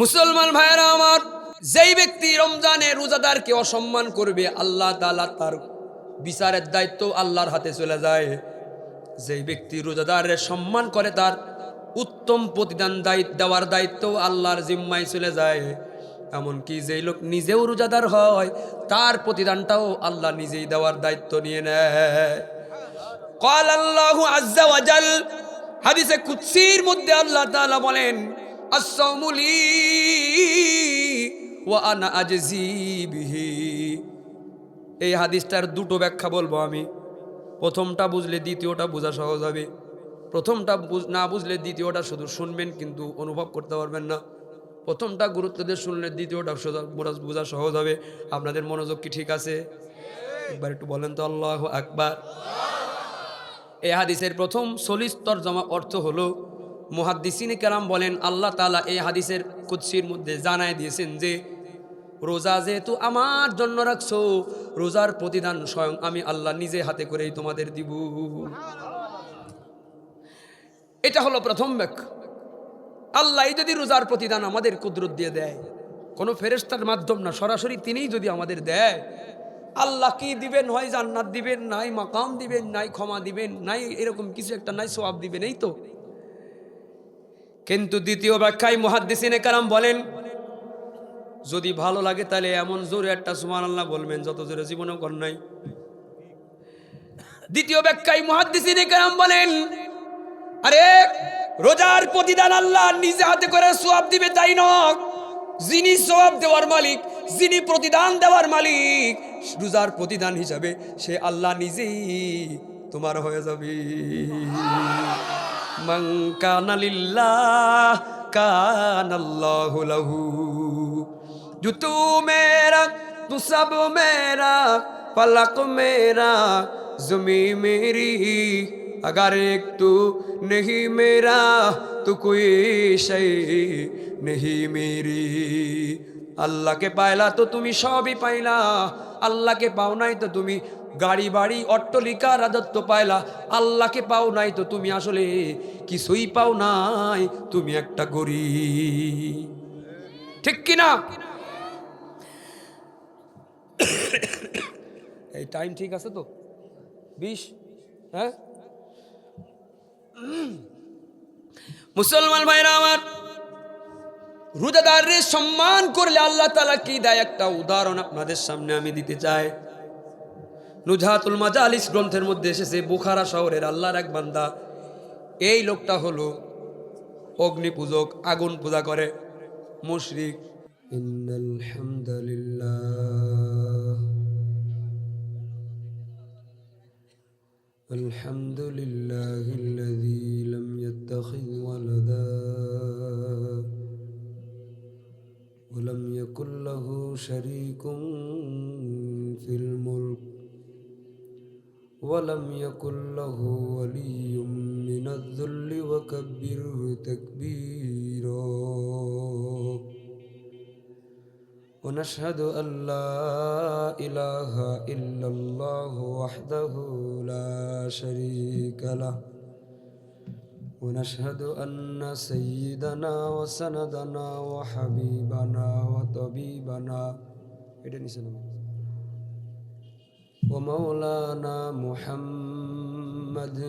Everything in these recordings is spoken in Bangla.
মুসলমান ভাইয়েরা আমার, যেই ব্যক্তি রমজানে রোজাদারকে অসম্মান করবে আল্লাহ তাআলা তার বিচারের দায়িত্ব আল্লাহর হাতে চলে যায়। যেই ব্যক্তি রোজাদারের সম্মান করে তার উত্তম প্রতিদান দেওয়ার দায়িত্ব আল্লাহর জিম্মায় চলে যায়। এমনকি যেই লোক নিজেও রোজাদার হয় তার প্রতিদানটাও আল্লাহ নিজেই দেওয়ার দায়িত্ব নিয়ে নেয়। قال الله عز وجل, হাদিসে কুদসির মধ্যে আল্লাহ তাআলা বলেন, আস-সাওমু লি ওয়া আনা আজজি বিহি। এই হাদিসটার দুটো ব্যাখ্যা বলবো আমি। প্রথমটা বুঝলে দ্বিতীয়টা বোঝা সহজ হবে। প্রথমটা না বুঝলে দ্বিতীয়টা শুধু শুনবেন কিন্তু অনুভব করতে পারবেন না। প্রথমটা গুরুত্ব দিয়ে শুনলে দ্বিতীয়টা বোঝা সহজ হবে। আপনাদের মনোযোগ কি ঠিক আছে? একবার একটু বলেন তো আল্লাহু আকবার। এই হাদিসের প্রথম সলিস তরজমা অর্থ হলো, মুহাদ্দিসিনে কেরাম বলেন আল্লাহ তাআলা এই হাদিসের কুদসির মধ্যে জানায় দিয়েছেন যে রোজা যেহেতু আমার জন্য রাখছো, রোজার প্রতিদান স্বয়ং আমি আল্লাহ নিজে হাতে করেই তোমাদের দিব। এটা হলো প্রথম ব্যাখ্যা। আল্লাহ যদি রোজার প্রতিদান আমাদের কুদরত দিয়ে দেয়, কোনো ফেরেশতার মাধ্যম না, সরাসরি তিনিই যদি আমাদের দেয়, আল্লাহ কি দিবেন? হয় জান্নাত দিবেন, নাই মাকাম দিবেন, নাই ক্ষমা দিবেন, নাই এরকম কিছু একটা, নাই সওয়াব দিবেন, এই তো। কিন্তু দ্বিতীয় ব্যাখ্যায় মুহাদ্দিসিনে কেরাম বলেন, যদি ভালো লাগে তাহলে এমন জোরে একটা সুবহানাল্লাহ বলবেন যত জোরে জীবনেও কর নাই। দ্বিতীয় ব্যাখ্যায় মুহাদ্দিসিনে কেরাম বলেন, আরে রোজার প্রতিদান আল্লাহ নিজে হাতে করে সওয়াব দিবে তাই নয়, যিনি সওয়াব দেওয়ার মালিক, যিনি প্রতিদান দেওয়ার মালিক, রোজার প্রতিদান হিসাবে সে আল্লাহ নিজেই তোমার হয়ে যাবে। মান কানা লিল্লাহ কানাল্লাহু লাহু, जो तू मेरा तू सब मेरा, फलक मेरा ज़मीं मेरी, अगर एक तू नहीं मेरा तो कोई शै नहीं मेरी। আল্লাহকে পাইলা তো তুমি সবই পাইলা, আল্লাহকে পাও নাই তো তুমি গাড়ি বাড়ি অট্টলিকা রাজত্ব পাইলা, আল্লাহকে পাও নাই তো তুমি আসলে কিছুই পাও নাই, তুমি একটা গরীব। ঠিক কিনা? এই টাইম ঠিক আছে তো? 20? হ্যাঁ মুসলমান ভাইরা আমার, রোজাদারের সম্মান করলে আল্লাহ তাআলা কি দেয় একটা উদাহরণ আপনাদের সামনে আমি দিতে চাই। নুজহাতুল মাজালিস গ্রন্থের মধ্যে এসেছে, বুখারা শহরের আল্লাহর এক বান্দা, এই লোকটা হলো অগ্নি পূজক, আগুন পূজা করে, মুশরিক। ইন্নাল হামদুলিল্লাহ আলহামদুলিল্লাহিল্লাযী লাম ইয়াত্তাখিয ওয়ালাদা ওয়া লাম ইয়াকুল লাহু শারীকুন ফিল মুলক ওয়া লাম ইয়াকুল লাহু ওয়ালিয়্যুম মিনায যুল্লি ওয়া কাব্বিরহু তাকবীরা। ونشهد أن لا إله إلا الله وحده لا شريك له ونشهد أن سيدنا وسندنا وحبيبنا وطبيبنا ومولانا محمد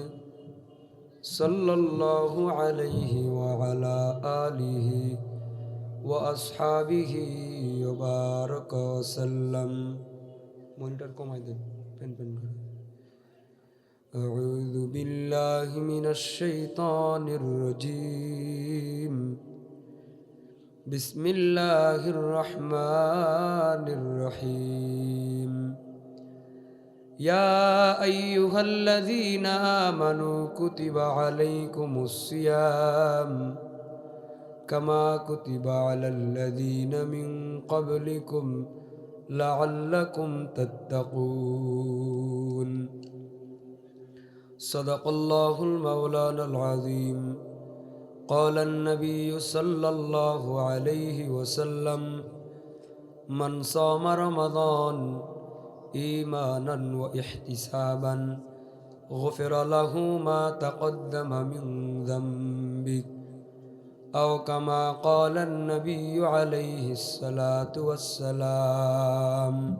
صلى الله عليه وعلى آله وأصحابه وبارك وسلم. মনিটর কমাই দেন, পেন পেন করে। أعوذ بالله من الشيطان الرجيم. بسم الله الرحمن الرحيم. يا أيها الذين آمنوا كتب عليكم الصيام كما كتب على الذين من قبلكم لعلكم تتقون. صدق الله المولانا العظيم. قال النبي صلى الله عليه وسلم من صام رمضان إيمانا واحتسابا غفر له ما تقدم من ذنبه أو كما قال النبي عليه الصلاة والسلام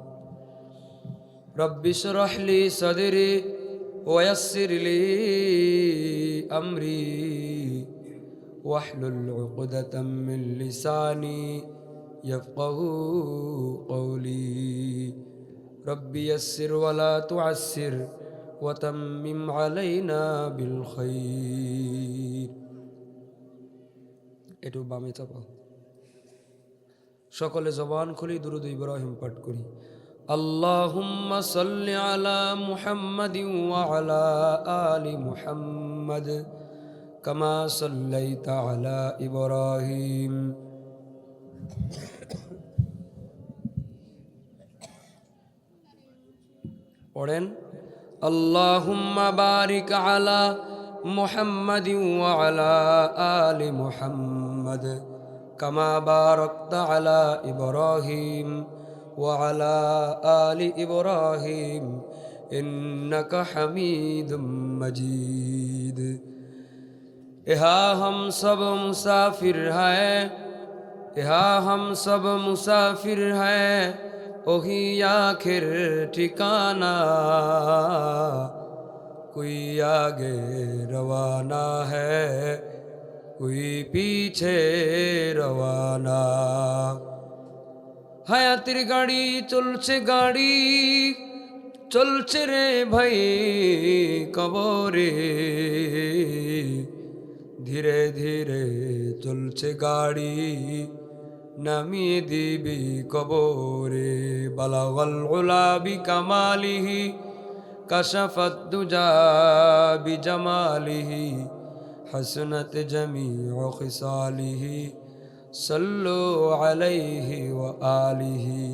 رب اشرح لي صدري ويسر لي أمري واحلل عقدة من لساني يفقه قولي رب يسر ولا تعسر وتمم علينا بالخير এটু বামে চাপাও সকলে জবান খুলি দুরূদ ইব্রাহিম পাঠ করি আল্লাহুম্মা সাল্লি আলা মুহাম্মাদিন ওয়া আলা আলি মুহাম্মাদ কামা সাল্লাইতা আলা ইব্রাহিম পড়েন আল্লাহুম্মা বারিক আলা মুহাম্মাদিন ওয়া আলা আলি মুহাম্মাদ কামা বারাকতা আলা ইব্রাহিম ওয়া আলা আলি ইব্রাহিম ইন্নাকা হামিদুম মজিদ यहाँ हम सब मुसाफिर हैं यहाँ हम सब मुसाफिर हैं वही आखिर ठिकाना कोई आगे रवाना है कोई पीछे रवाना হায়াতের গাড়ি চলছে রে ভাই কবরে ধীরে ধীরে চলছে গাড়ি নামিয়ে দিবি কবরে বালাগাল উলা বিকামালিহি কাশাফাত দুজা বিজামালিহি হাসনাত জামিউ খিসালিহি সাল্লু আলাইহি ওয়া আলিহি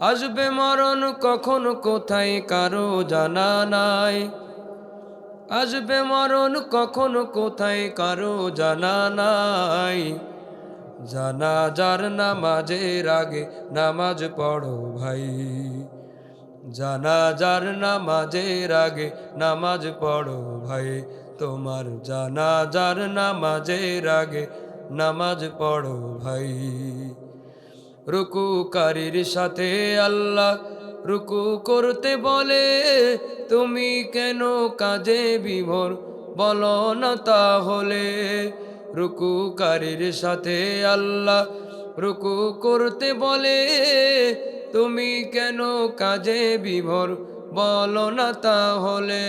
আসবে মরণ কখন কোথায় কারো জানা নাই আসবে মরণ কখন কোথায় কারো জানা নাই জানাজার নামাজের আগে নামাজ পড়ো ভাই জানাজার নামাজের আগে নামাজ পড়ো ভাই তোমার জানাজার নামাজের আগে নামাজ পড়ো ভাই রুকুকারীর সাথে আল্লাহ রুকু করতে বলে তুমি কেন কাজে বিভোর বলো না তাহলে রুকুকারীর সাথে আল্লাহ রুকু করতে বলে তুমি কেন কাজে বিভোর বলো না তাহলে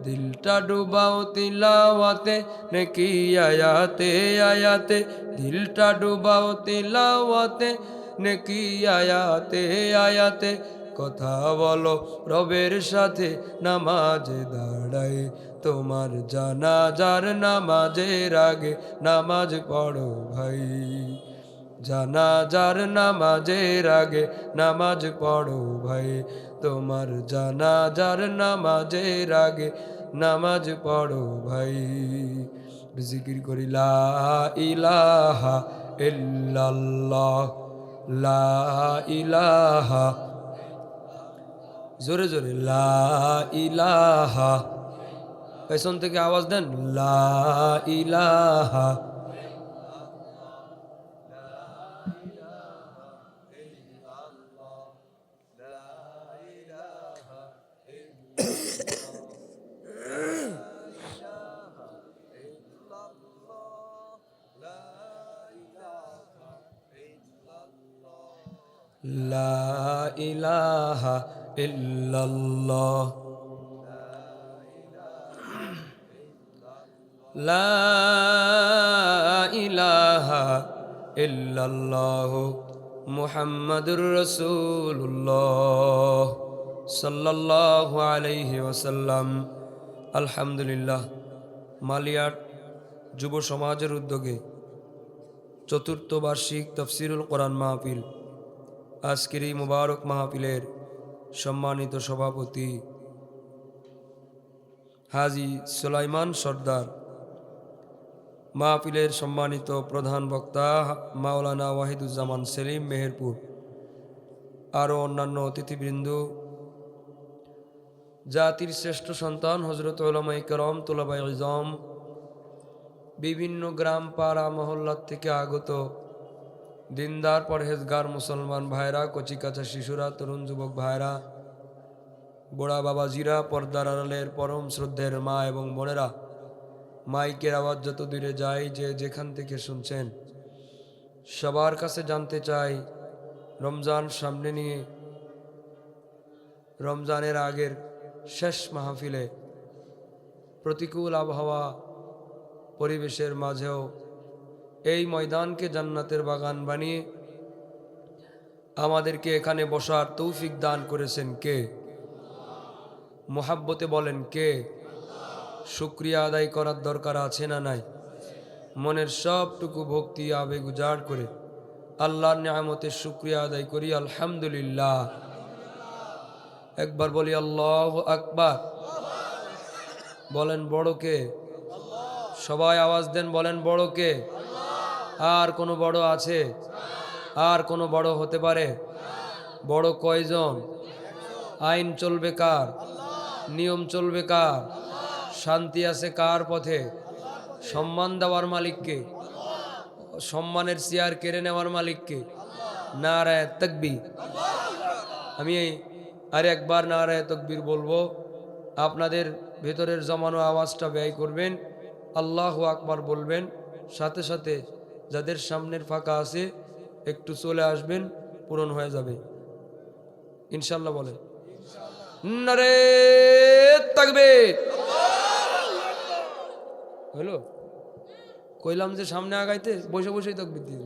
দিলটা ডুবাও তিলাওয়াতে নেকি আয়াতে আয়াতে দিলটা ডুবাও তিলাওয়াতে নেকি আয়াতে আয়াতে কথা বলো রবের সাথে নামাজে দাঁড়ায় তোমার জানাজার নামাজের আগে নামাজ পড়ো ভাই জানাজার নামাজের আগে নামাজ পড়ো ভাই তোমার জানাজার নামাজের আগে নামাজ পড়ো ভাই জিকির করি লা ইলাহা ইল্লাল্লাহ লা ইলাহা জোরে জোরে লা ইলাহা পেছন থেকে আওয়াজ দেন লা ইলাহা লা ইলাহা ইল্লাল্লাহ লা ইলাহা ইল্লাল্লাহ মুহাম্মাদুর রাসূলুল্লাহ সাল্লাল্লাহু আলাইহি ওয়াসাল্লাম। আলহামদুলিল্লাহ, মালিয়াট যুব সমাজের উদ্যোগে চতুর্থ বার্ষিক তফসিরুল কোরআন মাহফিল, আজকের এই মুবারক মাহফিলের সম্মানিত সভাপতি হাজী সুলাইমান সর্দার, মাহফিলের সম্মানিত প্রধান বক্তা মাওলানা ওয়াহিদুজ্জামান সেলিম মেহেরপুর, আরও অন্যান্য অতিথিবৃন্দ, জাতির শ্রেষ্ঠ সন্তান হজরত উলামায়ে কেরাম, তুলাবায়ে ইলম, বিভিন্ন গ্রাম পাড়া মহল্লার থেকে আগত দিনদার পরহেজগার মুসলমান ভাইরা, কচিকাচা শিশুরা, তরুণ যুবক ভাইরা, বুড়া বাবাজিরা, পর্দার আড়ালের পরম শ্রদ্ধের মা এবং বোনেরা, মাইকের আওয়াজ যত দূরে যায় যে যেখান থেকে শুনছেন, সবার কাছে জানতে চাই, রমজান সামনে নিয়ে রমজানের আগের শেষ মাহফিলে প্রতিকূল আবহাওয়া পরিবেশের মাঝেও এই ময়দানকে জান্নাতের বাগান বানিয়ে আমাদেরকে এখানে বসার তৌফিক দান করেছেন কে? মোহাব্বতে বলেন কে? শুকরিয়া আদায় করার দরকার আছে না নাই? মনের সবটুকু ভক্তি আবেগ উজাড় করে আল্লাহর নিয়ামতের শুকরিয়া আদায় করি আলহামদুলিল্লাহ। একবার বলি আল্লাহু আকবার। বলেন বড় কে? সবাই আওয়াজ দেন, বলেন বড় কে? আর কোনো বড় আছে? আর কোনো বড় হতে পারে? বড় কয়জন? আইন চলবে কার? নিয়ম চলবে কার? শান্তি আছে কার পথে? সম্মান দেওয়ার মালিককে? সম্মানের চেয়ার কেড়ে নেওয়ার মালিককে? নারায়ে তাকবীর। আমি আর একবার নারায়ে তাকবীর বলবো, আপনাদের ভেতরের জমানো আওয়াজটা ব্যয় করবেন, আল্লাহু আকবার বলবেন, সাথে সাথে যাদের সামনের ফাঁকা আছে একটু চলে আসবেন, পূরণ হয়ে যাবে ইনশাল্লাহ। বলে নারায়ে তাকবীর। হলো কইলাম যে সামনে আগাইতে, বসে বসেই তাকবীর দিয়ে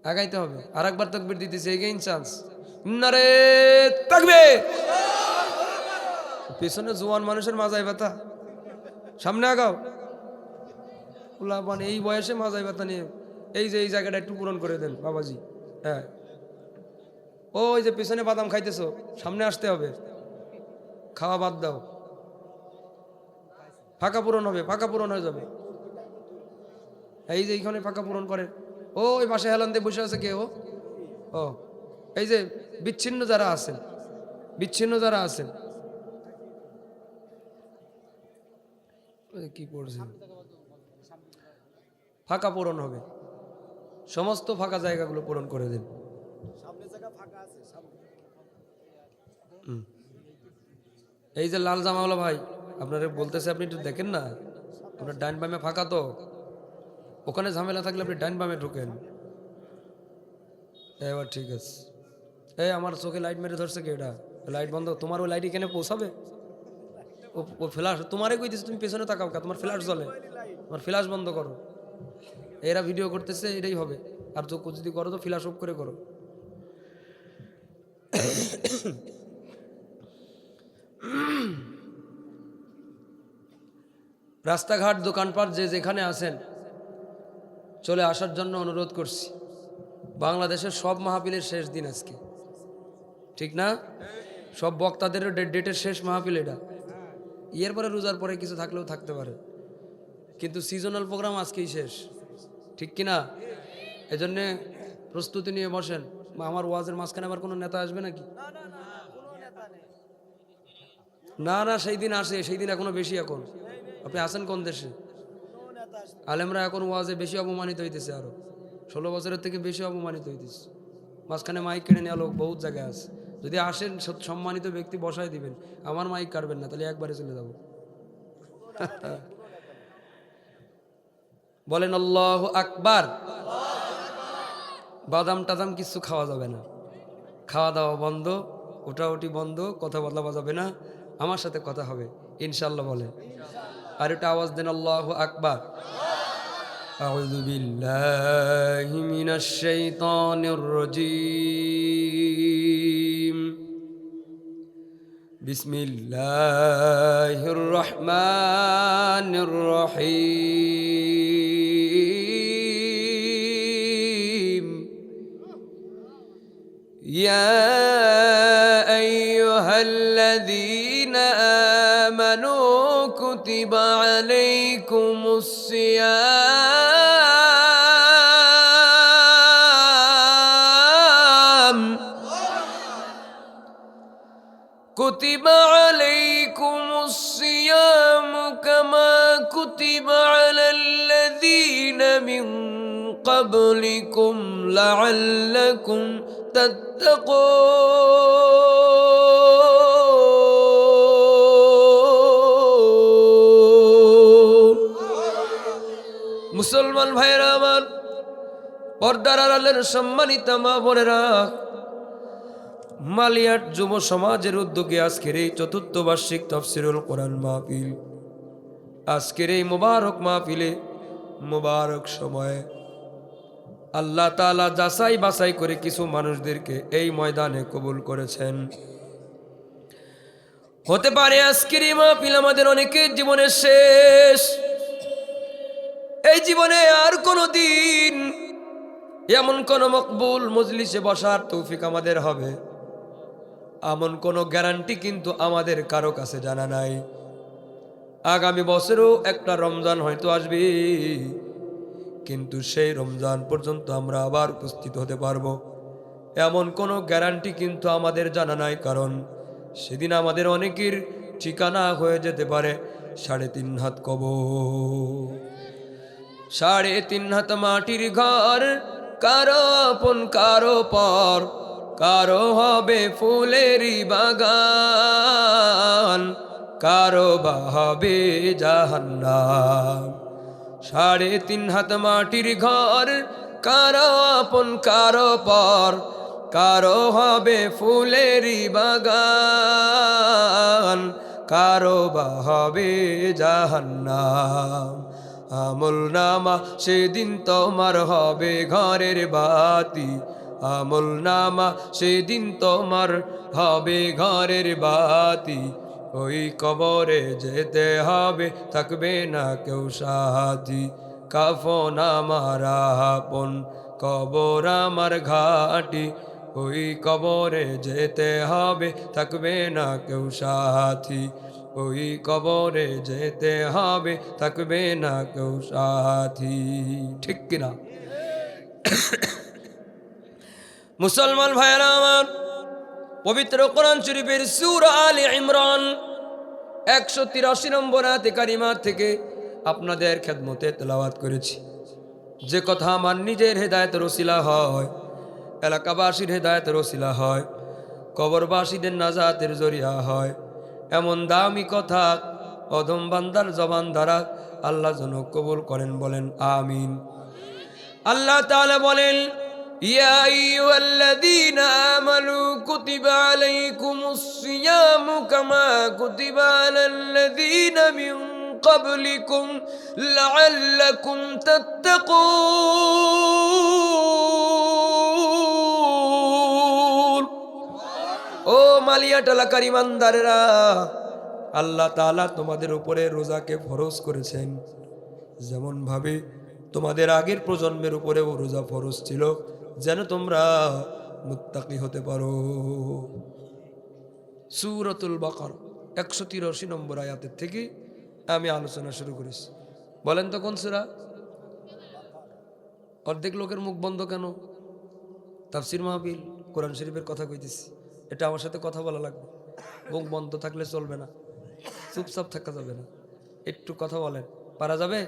আগাইতে হবে। আর একবার তাকবীর দিতেছে, এগেইন চান্স। নারায়ে তাকবীর। পেছনে জোয়ান মানুষের মাজায় ব্যথা, সামনে আগাও। মানে এই বয়সে মাজায় ব্যথা নিয়ে এই যে এই জায়গাটা একটু পূরণ করে দেন বাবাজি। হ্যাঁ, ওই যে পেছনে বাদাম খাইতেছো, সামনে আসতে হবে, খাওয়া বাদ দাও, ফাঁকা পূরণ হবে, ফাঁকা পূরণ হয়ে যাবে। এই যে এইখানে ফাঁকা পূরণ করে, ও ওই পাশে হেলান দিয়ে বসে আছে কে? ও এই যে বিচ্ছিন্ন যারা আছেন, বিচ্ছিন্ন যারা আছেন, কি করছেন, ফাঁকা পূরণ হবে, সমস্ত ফাঁকা জায়গাগুলো পূরণ করে দিন। এই যে লাল জামাওয়ালা ভাই আপনারা বলতেছে, আপনি একটু দেখেন না, আপনার ডাইন বামে ফাঁকা, তো ওখানে ঝামেলা থাকলে আপনি ডাইন বামে ঢুকেন। এবার ঠিক আছে। এই আমার চোখে লাইট মেরে ধরছে কে? এটা লাইট বন্ধ। তোমার ওই লাইট এখানে পৌঁছাবে? ও ফ্ল্যাশ তোমারে কই দিছে, তুমি পেছনে তাকাও কা, তোমার ফ্ল্যাশ জ্বলে, তোমার ফ্ল্যাশ বন্ধ করো। এরা ভিডিও করতেছে, এটাই হবে। আর তো যদি করো তো ফ্ল্যাশ অফ করে করো। রাস্তাঘাট দোকানপাট যে যেখানে আছেন চলে আসার জন্য অনুরোধ করছি। বাংলাদেশের সব মাহফিলের শেষ দিন আজকে, ঠিক না? সব বক্তাদেরও ডেটের শেষ মাহফিল এটা। এর পরে রোজার পরে কিছু থাকলেও থাকতে পারে, কিন্তু সিজনাল প্রোগ্রাম আজকেই শেষ, ঠিক কিনা? এজন্যে প্রস্তুতি নিয়ে বসেন। আমার ওয়াজের মাঝখানে আবার কোনো নেতা আসবে নাকি? না না, সেই দিন আসে, সেই দিন এখনো বেশি। এখন আপনি আছেন কোন দেশে? আলেমরা এখন ওয়াজে বেশি অপমানিত হইতেছে, আরো 16 বছরের থেকে বেশি অপমানিত হইতেছে। মাঝখানে মাইক কেড়ে নেওয়া লোক বহুত জায়গায় আছে। যদি আসেন সম্মানিত ব্যক্তি বসায় দিবেন, আমার মাইক কাটবেন না, তাহলে একবারে চলে যাব। বলেন আল্লাহু আকবার। বাদাম টাদাম কিছু খাওয়া যাবে না, খাওয়া দাওয়া বন্ধ, ওঠাউঠি বন্ধ, কথা বলা যাবে না, আমার সাথে কথা হবে ইনশাল্লাহ। বলে আর এটা আওয়াজ দেন, আল্লাহু আকবার। আউযু বিল্লাহি মিনাশ শাইতানির রাজীম। বিসমিল্লাহির রহমানির রহিম। ইয়া আইয়ুহাল্লাযীনা আমানু কুতিবা আলাইকুমুস সিয়াম কুতিবা আলাইকুমুস সিয়াম কামা কুতিবা আলাল্লাযীনা মিন ক্বাবলিকুম লাআল্লাকুম তাত্তাকুন। মুসলমান ভাইরা আমার, পর্দার আড়ালের সম্মানিতা মা বোনেরা, মালিয়াট যুব সমাজের উদ্যোগে আজকের এই চতুর্থ বার্ষিক তাফসীরুল কোরআন মাহফিল, আজকের এই মুবারক মাহফিলে মুবারক সময়ে আল্লাহ তাআলা যাচাই বাছাই করে কিছু মানুষদেরকে এই ময়দানে কবুল করেছেন। হতে পারে আজকের এই মাহফিল আমাদের অনেকের জীবনের শেষ। এই জীবনে আর কোনো দিন এমন কোন মকবুল মজলিসে বসার তৌফিক আমাদের হবে, এমন কোনো গ্যারান্টি কিন্তু আমাদের কারো কাছে জানা নাই। আগামী বছরও একটা রমজান হয়তো আসবে, কিন্তু সেই রমজান পর্যন্ত আমরা আবার উপস্থিত হতে পারবো এমন কোনো গ্যারান্টি কিন্তু আমাদের জানা নাই। কারণ সেদিন আমাদের অনেকের ঠিকানা হয়ে যেতে পারে 3.5 হাত কবর, 3.5 হাত মাটির ঘর, কারো আপন কারো পর, কারো হবে ফুলেরই বাগান, কারো বা হবে জাহান্নাম। 3.5 হাত মাটির ঘর, কারো আপন কারো পর, কারো হবে ফুলেরই বাগান, কারো বা হবে জাহান্নাম। আমল নামা সেদিন তোমার হবে ঘরের বাতি, আমল নামা সেদিন তোমার হবে ঘরের বাতি। ওই কবরে যেতে হবে, থাকবে না কেউ সাথী, কাফন আমার আপন, কবর আমার ঘাটি। ওই কবরে যেতে হবে, থাকবে না কেউ সাথী, ওই কবরে যেতে হবে, থাকবে না কেউ সাথী। ঠিক কিনা? মুসলমান ভাইয়েরা আমার, পবিত্র কোরআন শরীফের সূরা আলে ইমরান 183 নম্বর আয়াতে কারিমা থেকে আপনাদের খেদমতে তেলাওয়াত করেছি। যে কথা আমার নিজের হেদায়েতের ওসিলা হয়, এলাকাবাসীর হেদায়েতের ওসিলা হয়, কবরবাসীদের নাজাতের জরিয়া হয়, এমন দামি কথা অধম বান্দার জবান দ্বারা আল্লাহ যেন কবুল করেন, বলেন আমিন। আল্লাহ তাআলা বলেন, ইয়া আইয়ুহাল্লাযীনা আমানু কুতিবা আলাইকুমুস সিয়ামু কামা কুতিবা আলাল্লাযীনা মিন ক্বাবলিকুম লাআল্লাকুম তাত্তাকুন। ও মালিয়াট এলাকার ইমানদারেরা, আল্লাহ তাআলা তোমাদের উপরে রোজাকে ফরজ করেছেন, যেমন ভাবে তোমাদের আগের প্রজন্মের উপরেও রোজা ফরজ ছিল, যেন তোমরা মুত্তাকি হতে পারো। সূরাতুল বাকারা 183 নম্বর আয়াতের থেকে আমি আলোচনা শুরু করেছি। বলেন তো কোন সূরা? অর্ধেক লোকের মুখ বন্ধ কেন? তাফসীর মাহফিল, কোরআন শরীফের কথা কইতেছি, এটা আমার সাথে কথা বলা লাগবে। মুখ বন্ধ থাকলে চলবে না, চুপচাপ থাকা যাবে না, একটু কথা বলেন, পারা যাবে?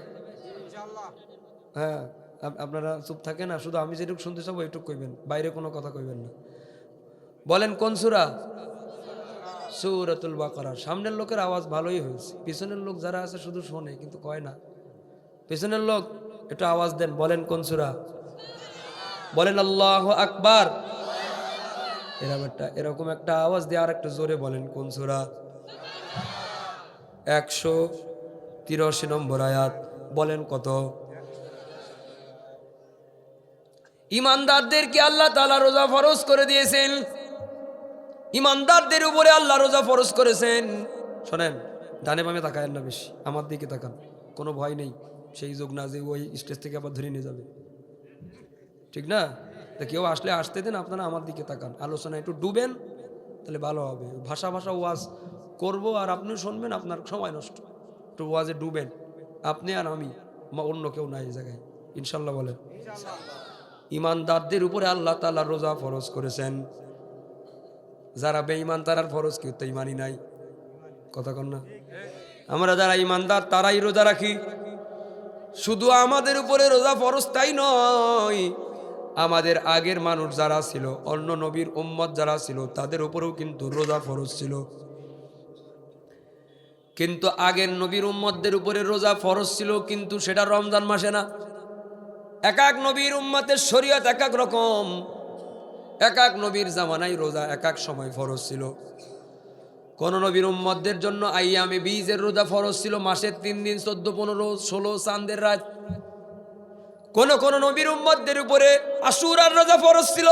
হ্যাঁ, আপনারা চুপ থাকে না, শুধু আমি যেটুকু শুনতে চাবো এটুকু কইবেন, বাইরে কোনো কথা কইবেন না। বলেন কোন সূরা? সূরাতুল বাকারা। সামনের লোকের আওয়াজ ভালোই হয়েছে, পিছনের লোক যারা আছে শুধু শোনে কিন্তু কয় না। পিছনের লোক একটু আওয়াজ দেন, বলেন কোন সূরা? বলেন আল্লাহু আকবার। এরকম একটা আওয়াজ দিয়ে আর একটু জোরে বলেন কোন সূরা? 183 নম্বর আয়াত। বলেন কত? ইমানদারদেরকে আল্লাহ তাআলা রোজা ফরজ করে দিয়েছেন, ইমানদারদের উপরে আল্লাহ রোজা ফরজ করেছেন। শোনেন, ডানে বামে তাকায়েন না বেশি, আমার দিকে তাকান, কোনো ভয় নেই। সেই যোগ না যে ওই স্টেজ থেকে আবার ধরে নিয়ে যাবে, ঠিক না? তা কেউ আসলে আসতে দেন, আপনারা আমার দিকে তাকান, আলোচনা একটু ডুবেন, তাহলে ভালো হবে। ভাষা ওয়াজ করবো আর আপনিও শুনবেন, আপনার সময় নষ্ট। একটু ওয়াজে ডুবেন, আপনি আর আমি, অন্য কেউ নাই এই জায়গায়, ইনশাল্লাহ বলেন। ইমানদারদের উপরে আল্লাহ তাআলা রোজা ফরজ করেছেন। যারা বেঈমান তারার ফরজ কি তো ইমানই নাই, কথা কন না? আমরা যারা ইমানদার তারাই রোজা রাখি। শুধু আমাদের উপরে রোজা ফরজ তাই নয়, আমাদের আগের মানুষ যারা ছিল, অন্য নবীর উম্মত যারা ছিল, তাদের উপরেও কিন্তু রোজা ফরজ ছিল। কিন্তু আগের নবীর উম্মতদের উপরে রোজা ফরজ ছিল, কিন্তু সেটা রমজান মাসে না। এক এক নবীর উম্মতের শরীয়ত এক এক রকম, এক এক নবীর জামানায় রোজা এক এক সময় ফরজ ছিল। কোন নবীর উম্মতদের জন্য আইয়ামে বীজের রোজা ফরজ ছিল, মাসের 3 দিন 14, 15, 16 চাঁদের রাত। কোন কোন নবীর উম্মতদের উপরে আশুরার রোজা ফরজ ছিল।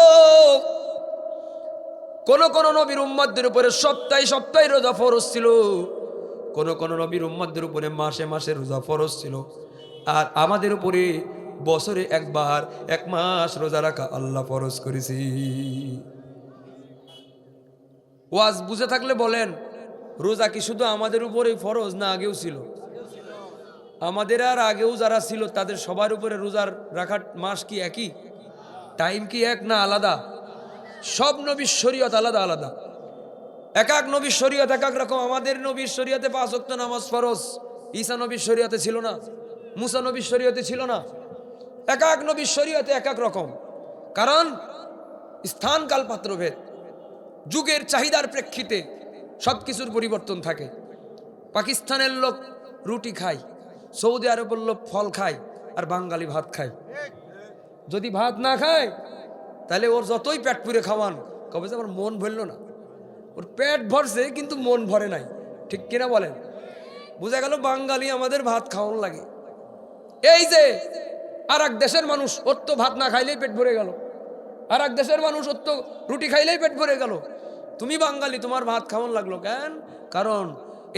কোন কোন নবীর উম্মতদের উপরে সপ্তাহে সপ্তাহে রোজা ফরজ ছিল। কোন কোন নবীর উম্মতদের উপরে মাসে মাসে রোজা ফরজ ছিল। আর আমাদের উপরে বছরে একবার 1 মাস রোজা রাখা আল্লাহ ফরজ করেছি। ওয়াজ বুঝে থাকলে বলেন, রোজা কি শুধু আমাদের উপরেই ফরজ, না আগেও ছিল? আমাদের আর আগেও যারা ছিল তাদের সবার উপরে রোজার রাখার মাস কি একই, টাইম কি এক না আলাদা? সব নবীর শরীয়ত আলাদা আলাদা, এক এক নবীর শরীয়ত এক এক রকম। আমাদের নবীর শরীয়তে 5 ওয়াক্ত নামাজ ফরজ, ঈসা নবীর শরীয়তে ছিল না, মুসা নবীর শরীয়তে ছিল না। এক এক নবীর শরীয়তে এক এক রকম, কারণ স্থান কাল পাত্রভেদ, যুগের চাহিদার প্রেক্ষিতে সব কিছুর পরিবর্তন থাকে। পাকিস্তানের লোক রুটি খায়, সৌদি আরবের লোক ফল খায়, আর বাঙালি ভাত খায়। যদি ভাত না খায় তাহলে ওর যতই পেট পুরে খাওয়ান, কবে যে আমার মন ভরল না, ওর পেট ভরছে কিন্তু মন ভরে নাই। ঠিক কিনা বলেন? বোঝা গেল বাঙালি আমাদের ভাত খাওয়ান লাগে। এই যে আর এক দেশের মানুষ, ওর তো ভাত না খাইলেই পেট ভরে গেল, আর এক দেশের মানুষ ওর তো রুটি খাইলেই পেট ভরে গেল। তুমি বাঙালি, তোমার ভাত খাওয়ান লাগলো কেন? কারণ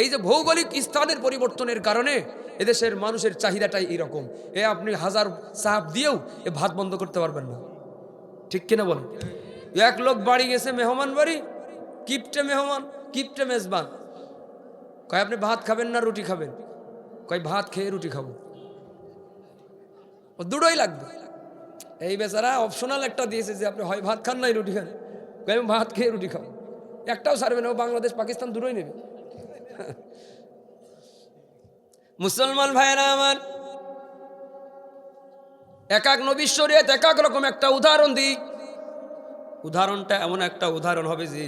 এই যে ভৌগোলিক স্থানের পরিবর্তনের কারণে এদেশের মানুষের চাহিদাটাই এরকম। আপনি হাজার চাপ দিয়েও এ ভাত বন্ধ করতে পারবেন না। ঠিক কিনা বলেন? এক লোক বাড়ি গেছে, মেহমান বাড়ি, কিপটে মেহমান, কিপটে মেজবান, কয় আপনি ভাত খাবেন না রুটি খাবেন? কয় ভাত খেয়ে রুটি খাবো। ও দুটোই লাগবে। এই বেচারা অপশনাল একটা দিয়েছে যে আপনি হয় ভাত খান নাই রুটি খান, কয় আমি ভাত খেয়ে রুটি খাবো। একটাও ছাড়বে না, ও বাংলাদেশ পাকিস্তান দুটোই নেবে। মুসলমান ভাইয়েরা আমার, এক এক নবীর শরীয়ত এক এক রকম। একটা উদাহরণ দিই, উদাহরণটা এমন একটা উদাহরণ হবে যে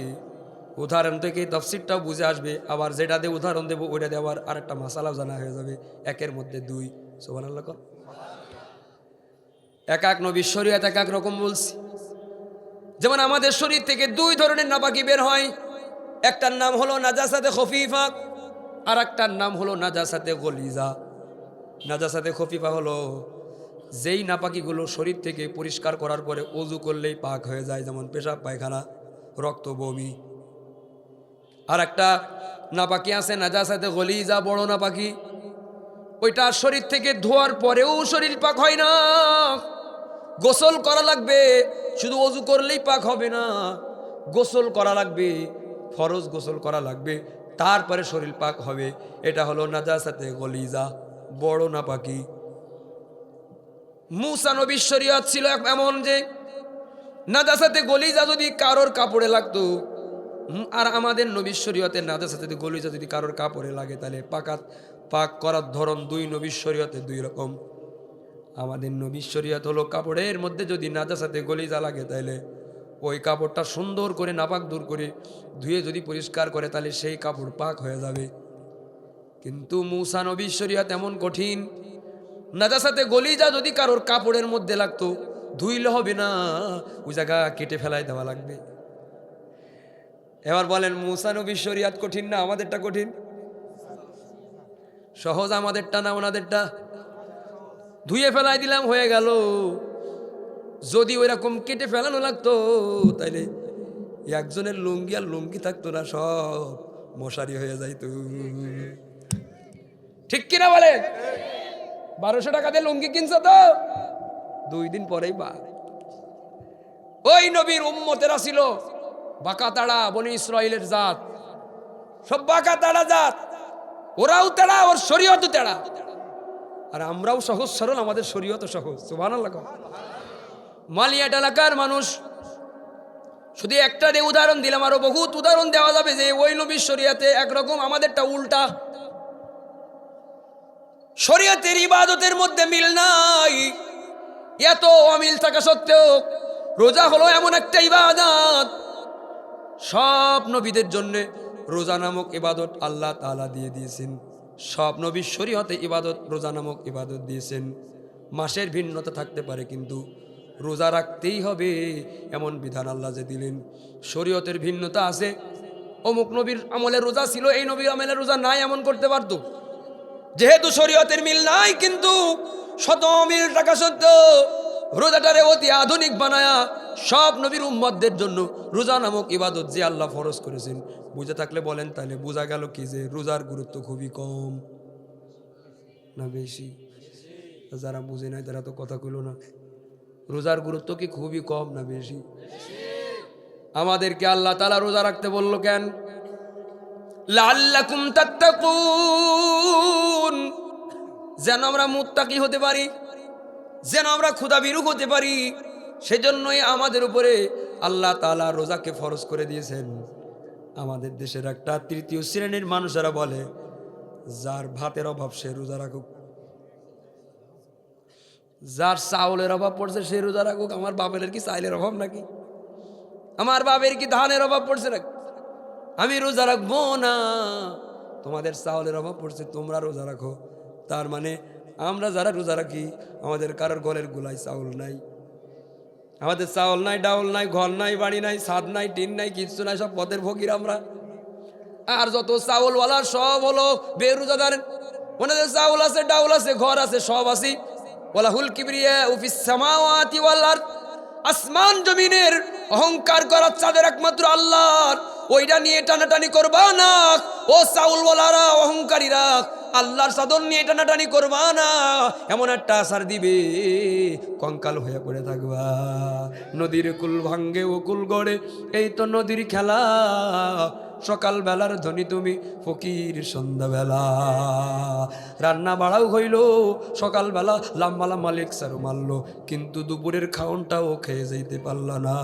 উদাহরণ থেকে তাফসীরটাও বুঝে আসবে, আবার যেটা দিয়ে উদাহরণ দেবো ওইটা দিয়ে আবার আরেকটা মাসালাও জানা হয়ে যাবে। একের মধ্যে দুই। সুবহানাল্লাহ। এক এক নবীর শরীয়ত এক এক রকম বলছি। যেমন আমাদের শরীর থেকে 2 ধরনের নাপাকি বের হয়, একটার নাম হলো নাজাসাতে খফিফা, আর একটার নাম হলো নাজাসাতে গলিজা। নাজাসাতে খফিফা হলো যেই নাপাকিগুলো শরীর থেকে পরিষ্কার করার পরে ওযু করলেই পাক হয়ে যায়, যেমন পেশাব পায়খানা, রক্ত, বমি। আর একটা নাপাকি আছে নাজাসাতে গলিজা, বড় নাপাকি। ওইটা শরীর থেকে ধোয়ার পরেও শরীর পাক হয় না, গোসল করা লাগবে। শুধু ওযু করলেই পাক হবে না, গোসল করা লাগবে, ফরজ গোসল করা লাগবে, তারপরে শরীর পাক হবে। এটা হলো নাজাসাতে গলিজা, বড় নাপাকি। মুসা নবীর শরীয়ত ছিল এমন যে নাজাসাতে গলিজা যদি কারোর কাপড়ে লাগতো, আর আমাদের নবীর শরীয়তে নাজাসাতে গলিজা যদি কারোর কাপড়ে লাগে তাহলে পাক করার ধরন 2 নবীর শরীয়তে 2 রকম। আমাদের নবীর শরীয়ত হলো কাপড়ের মধ্যে যদি নাজাসাতে গলিজা লাগে তাহলে ওই কাপড়টা সুন্দর করে নাপাক দূর করে ধুয়ে যদি পরিষ্কার করে তাহলে সেই কাপড় পাক হয়ে যাবে। কিন্তু মুসা নবীর শরীয়ত এমন কঠিন, নাজাসাতে গলিজা যদি কারোর কাপড়ের মধ্যে লাগতো, ধুইলে হবে না, ওই জায়গা কেটে ফেলাই দেওয়া লাগবে। এবার বলেন মুসা নবীর শরীয়ত কঠিন না আমাদেরটা কঠিন? সহজ আমাদেরটা না ওনাদেরটা? ধুয়ে ফেলাই দিলাম হয়ে গেল। যদি ওইরকম কেটে ফেলানো লাগতো তাইলে একজনের লুঙ্গি আর লুঙ্গি থাকতো না, সব মশারি হয়ে যাইতো। ঠিক কিনা বলে? 1200 টাকা দিয়ে লুঙ্গি কিনছো তো 2 দিন পরেই বা। ওই নবীর উম্মতেরা ছিল বাঁকা তাড়া, বনি ইসরাইলের জাত, সব বাঁকা তাড়া জাত। ওরাও তেড়া, ওর শরীয়তও তেড়া, আর আমরাও সহজ সরল, আমাদের শরীয়তও সহজ। সুবহানাল্লাহ। মালিয়াট এলাকার মানুষ, শুধু একটা দিয়ে উদাহরণ দিলাম, আরো বহুত উদাহরণ দেওয়া যাবে যে ওই নবীর শরীয়তে একরকম, আমাদেরটা উল্টা। শরীয়তের ইবাদতের মধ্যে মিল নাই। এত অমিল থাকা সত্ত্বেও রোজা হলো এমন একটা ইবাদত, সব নবীদের জন্য রোজা নামক ইবাদত আল্লাহ তাআলা দিয়ে দিয়েছেন। সব নবীর শরীয়তে ইবাদত রোজা নামক ইবাদত দিয়েছেন। মাসের ভিন্নতা থাকতে পারে, কিন্তু রোজা রাখতেই হবে এমন বিধান আল্লাহ যে দিলেন। শরীয়তের ভিন্নতা আছে, অমুক নবীর আমলে রোজা ছিল, এই নবীর আমলে রোজা নাই, এমন করতে পারতো। যেহেতু শরীয়তের মিল নাই, কিন্তু শত মিল টাকা সত্ত্বেও রোজাটারে অতি আধুনিক বানায়া সব নবীর উম্মতদের জন্য রোজা নামক ইবাদত যে আল্লাহ ফরজ করেছেন, বুঝে থাকলে বলেন তাহলে বোঝা গেল কি যে রোজার গুরুত্ব খুবই কম না বেশি? যারা বুঝে নাই তারা তো কথা কইল না। রোজার গুরুত্ব কি খুবই কম না বেশি? আমাদেরকে আল্লাহ তাআলা রোজা রাখতে বলল কেন? লাআল্লাকুম তাত্তাকুন, যেন আমরা মুত্তাকি হতে পারি, যেন আমরা ক্ষুধাবিরু হতে পারি। সেজন্যই আমাদের উপরে আল্লাহ তাআলা রোজাকে ফরজ করে দিয়েছেন। আমাদের দেশের একটা তৃতীয় শ্রেণীর মানুষেরা বলে, যার ভাতের অভাব সে রোজা রাখুক, যার চাউলের অভাব পড়ছে সে রোজা রাখুক। আমার বাপের কি চাইলের অভাব নাকি? আমার বাপের কি ধানের অভাব পড়ছে নাকি? আমি রোজা রাখবো না। তোমাদের চাউলের অভাব পড়ছে, তোমরা রোজা রাখো। তার মানে আমরা যারা রোজা রাখি, আমাদের কারোর ঘরের গুলাই চাউল নাই, আমাদের চাউল নাই, ডাউল নাই, ঘর নাই, বাড়ি নাই, ছাদ নাই, টিন নাই, কিচ্ছু নাই, সব পথের ফকির আমরা। আর যত চাউলওয়ালার সব হলো বেরোজাদার। ওনাদের চাউল আছে, ডাউল আছে, ঘর আছে, সব আছে। ওয়ালাহুল কিবরিয়া ফিস সামাওয়াতি ওয়াল আরদ, আসমান জমিনের অহংকার করার চাঁদের একমাত্র আল্লাহর। ওইটা নিয়ে টানাটানি করবা না ও চাউলওয়ালারা, অহংকারীরা। আল্লাহর চাদর নিয়ে টানাটানি করবা না, এমন একটা আসার দিবে কঙ্কাল হয়ে পড়ে থাকবা। নদীর কুল ভাঙ্গে ও কুল গড়ে, এই তো নদীর খেলা। সকাল বেলার ধনী তুমি, ফকির সন্ধ্যাবেলা। রান্না বাড়াও হইল সকালবেলা, লাম্বালা মালিক সারু মারলো, কিন্তু দুপুরের খাওনটাও খেয়ে যাইতে পারল না।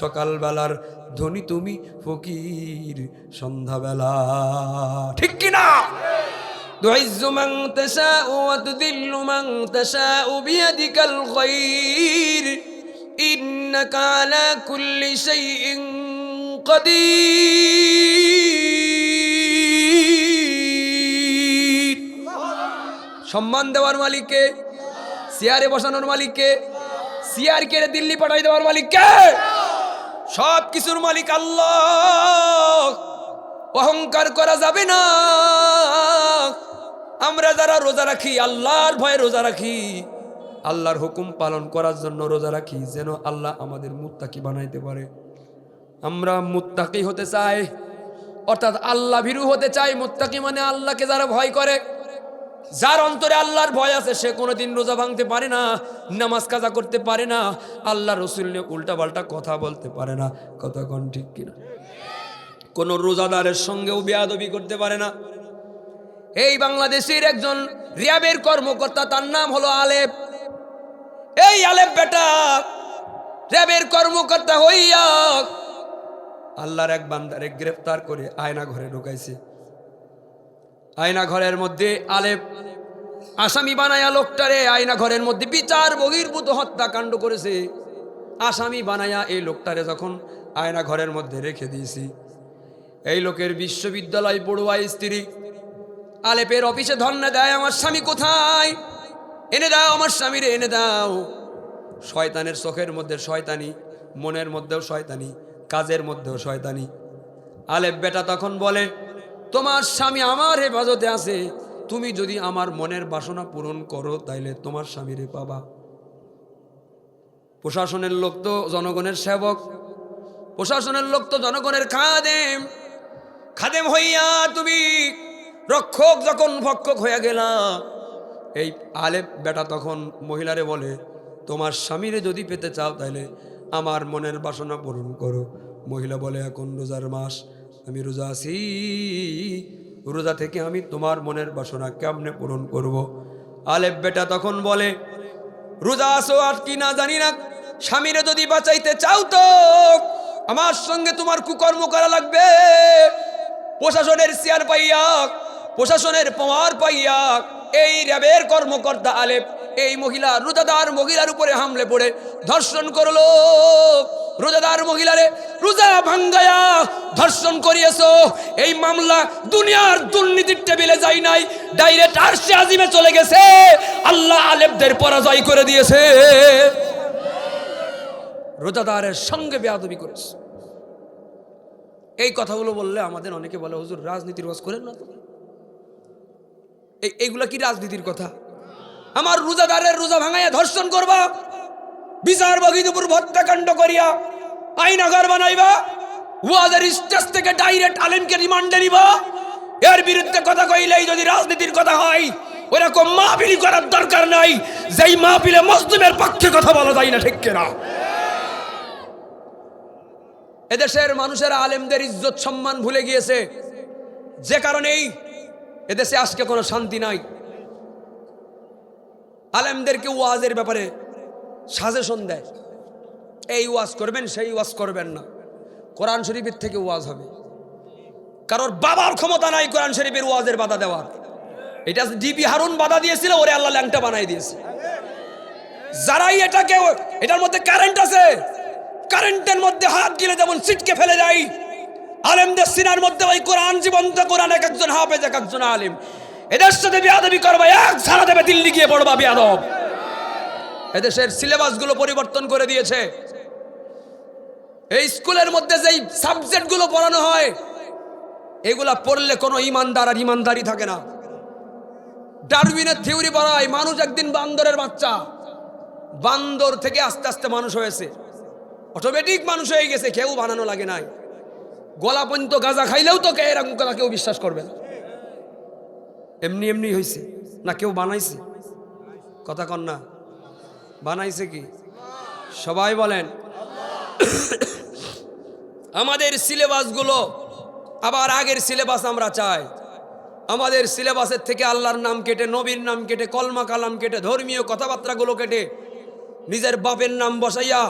সকালবেলার ধনী তুমি, ফকির সন্ধ্যাবেলা। ঠিক কিনা? তুইজ্জু মান তাশাউ ওয়া তুযিল্লু মান তাশাউ বিয়াদিকাল খায়র, ইন্নাকা আলা কুল্লি শাইইন কাদির। সম্মান দেওয়ার মালিককে, চেয়ারে বসানোর মালিককে, চেয়ার কেড়ে দিল্লি পাঠাই দেওয়ার মালিককে, সব কিছুর মালিক আল্লাহ। অহংকার করা যাবে না। আমরা যারা রোজা রাখি, আল্লাহর ভয়ে রোজা রাখি, আল্লাহর হুকুম পালন করার জন্য রোজা রাখি, যেন আল্লাহ আমাদের মুত্তাকি বানাইতে পারে। আমরা মুত্তাকি হতে চাই, অর্থাৎ আল্লাহ ভীরু হতে চাই। মুত্তাকি মানে আল্লাহকে যারা ভয় করে, যার অন্তরে আল্লাহর ভয় আছে, সে কোনোদিন রোজা ভাঙতে পারে না, নামাজ কাজা করতে পারে না, আল্লাহ রসুল নিয়ে উল্টা পাল্টা কথা বলতে পারে না। কথা কোন ঠিক কিনা? কোন রোজাদারের সঙ্গেও বেয়াদবি করতে পারে না। এই বাংলাদেশের একজন র্যাবের কর্মকর্তা, তার নাম হলো আলেপ। এই আলেপ বেটা র্যাবের কর্মকর্তা হইয়া আল্লাহর এক বান্দারে গ্রেফতার করে আয়না ঘরে ঢুকাইছে। আয়না ঘরের মধ্যে আলেপ আসামি বানায়া লোকটারে আয়না ঘরের মধ্যে বিচার বহির্ভূত হত্যাকাণ্ড করেছে। আসামি বানায়া এই লোকটারে যখন আয়না ঘরের মধ্যে রেখে দিয়েছি, এই লোকের বিশ্ববিদ্যালয় পড়ুয়া স্ত্রী আলেপের অফিসে ধর্ণা দেয়, আমার স্বামী কোথায়, এনে দাও, আমার স্বামীরে এনে দাও। শয়তানের চোখের মধ্যে শয়তানি, মনের মধ্যেও শয়তানি, কাজের মধ্যেও শয়তানি। আলেপ বেটা তখন বলে, তোমার স্বামী আমার হেফাজতে আছে, তুমি যদি আমার মনের বাসনা পূরণ করো তাইলে তোমার স্বামীরে পাবা। প্রশাসনের লোক তো জনগণের সেবক, প্রশাসনের লোক তো জনগণের খাদেম। খাদেম হইয়া তুমি রক্ষক যখন ভক্ষক হইয়া গেলা, এই আলেপ বেটা তখন মহিলারে বলে, তোমার স্বামীরে যদি পেতে চাও তাহলে আমার মনের বাসনা পূরণ করো। মহিলা বলে, এখন রোজার মাস, আমি রোজা আছি, রোজা থেকে আমি তোমার মনের বাসনা কেমনে পূরণ করব? আলেপ বেটা তখন বলে, রোজা আসো আর কি না জানি না, স্বামীরে যদি বাঁচাইতে চাও তো আমার সঙ্গে তোমার কুকর্ম করা লাগবে। প্রশাসনের চেয়ার পাইয়া প্রশাসনের পাওয়ার পাইয়া এই র্যাবের কর্মকর্তা আলেপ এই মহিলা রোজাদার মহিলার উপরে হামলে পড়ে ধর্ষণ করলো। রোজাদার মহিলারে রোজা ভাঙ্গায়া ধর্ষণ করিয়েছো। এই মামলা দুনিয়ার দুর্নীতির টেবিলে যায় নাই, ডাইরেক্ট আরশে আজিমে চলে গেছে। আল্লাহ আলেমদের পরাজয় করে দিয়েছে। রোজাদারের সঙ্গে বেয়াদবি করেছে। এই কথাগুলো বললে আমাদের অনেকে বলে, হুজুর রাজনীতির ওয়াজ করেন না তো। এইগুলা কি রাজনীতির কথা? আমার রোজাদারের রোজা ভাঙাইয়া ধর্ষণ করবা, বিচার বগির উপর হত্যাকাণ্ড করিয়া আইনাগার বানাইবা, ওয়াজের স্টেজ থেকে ডাইরেক্ট আলেমকে রিমান্ডে নিবা। এর বিরুদ্ধে কথা কইলেই যদি রাজনীতির কথা হয়, ওরকম মাহফিল করার দরকার নাই। যেই মাহফিলে মুসলিমের পক্ষে কথা বলা যায় না, ঠিক কিনা? এদেশের মানুষেরা আলেমদের ইজ্জত সম্মান ভুলে গিয়েছে, যে কারণেই এদেশে আজকে কোনো শান্তি নাই। আলেমদেরকে ওয়াজের ব্যাপারে সাজেশন দেয়, এই ওয়াজ করবেন, সেই ওয়াজ করবেন না। কোরআন শরীফের থেকে ওয়াজ হবে। কারোর বাবার ক্ষমতা নাই কোরআন শরীফের ওয়াজের বাধা দেওয়ার। এটা ডিবি হারুন বাধা দিয়েছিল, ওরে আল্লাহ ল্যাংটা বানাই দিয়েছে। যারাই এটাকে, এটার মধ্যে কারেন্ট আছে, কারেন্টের মধ্যে হাত গিলে যেমন ছিটকে ফেলে যায়, আলেমদের সিনার মধ্যে ওই কোরআন জীবন্ত কোরআন, এক একজন হাফেজ, এক একজন আলেম। এদের সাথে বেয়াদবি করবা, এক ছাড়া দেবে, দিল্লি গিয়ে পড়বা বেয়াদব। এদেশের সিলেবাসগুলো পরিবর্তন করে দিয়েছে। এই স্কুলের মধ্যে যেই সাবজেক্টগুলো পড়ানো হয়, এগুলা পড়লে কোনো ইমানদার আর ইমানদারি থাকে না। ডারউইনের থিওরি পড়ায়, মানুষ একদিন বান্দরের বাচ্চা, বান্দর থেকে আস্তে আস্তে মানুষ হয়েছে, অটোমেটিক মানুষ হয়ে গেছে, কেউ বানানো লাগে নাই। গলা পর্যন্ত গাঁজা খাইলেও তো এরকম কথা কেউ বিশ্বাস করবে না। এমনি এমনি হয়েছে না, কেউ বানাইছে? কথা কন না, বানাইছে কি? সবাই বলেন। আমাদের সিলেবাসগুলো আবার আগের সিলেবাস আমরা চাই। আমাদের সিলেবাসের থেকে আল্লাহর নাম কেটে, নবীর নাম কেটে, কলমা কালাম কেটে, ধর্মীয় কথাবার্তাগুলো কেটে, নিজের বাপের নাম বসাইয়া,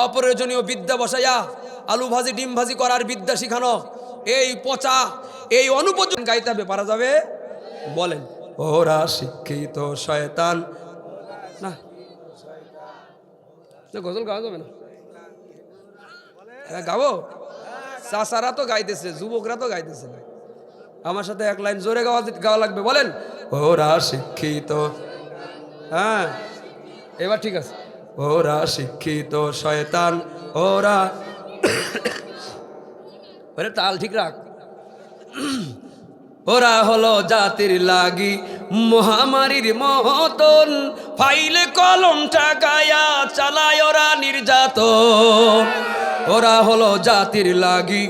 অপ্রয়োজনীয় বিদ্যা বসাইয়া, আলু ভাজি ডিম ভাজি করার বিদ্যা শিখানো, এই পচা, এই অনুপযোগী গাইতে হবে, পারা যাবে? বলেন। ওরা শিক্ষিত শয়তান। না, গজল গাওয়া যাবে না? গাবো? চাচারা তো গাইতেছে, যুবকরা তো গাইতেছে। আমার সাথে এক লাইন জোরে গাওয়া লাগবে। বলেন, ওরা শিক্ষিত। হ্যাঁ, এবার ঠিক আছে। ওরা শিক্ষিত শয়তান, ওরা তাল ঠিক রাখ। ওরা হলো জাতির লাগি মহামারীর মতন, ফাইলে কলম টাকায়া চালায় ওরা নির্যাতন। ওরা হলো জাতির লাগি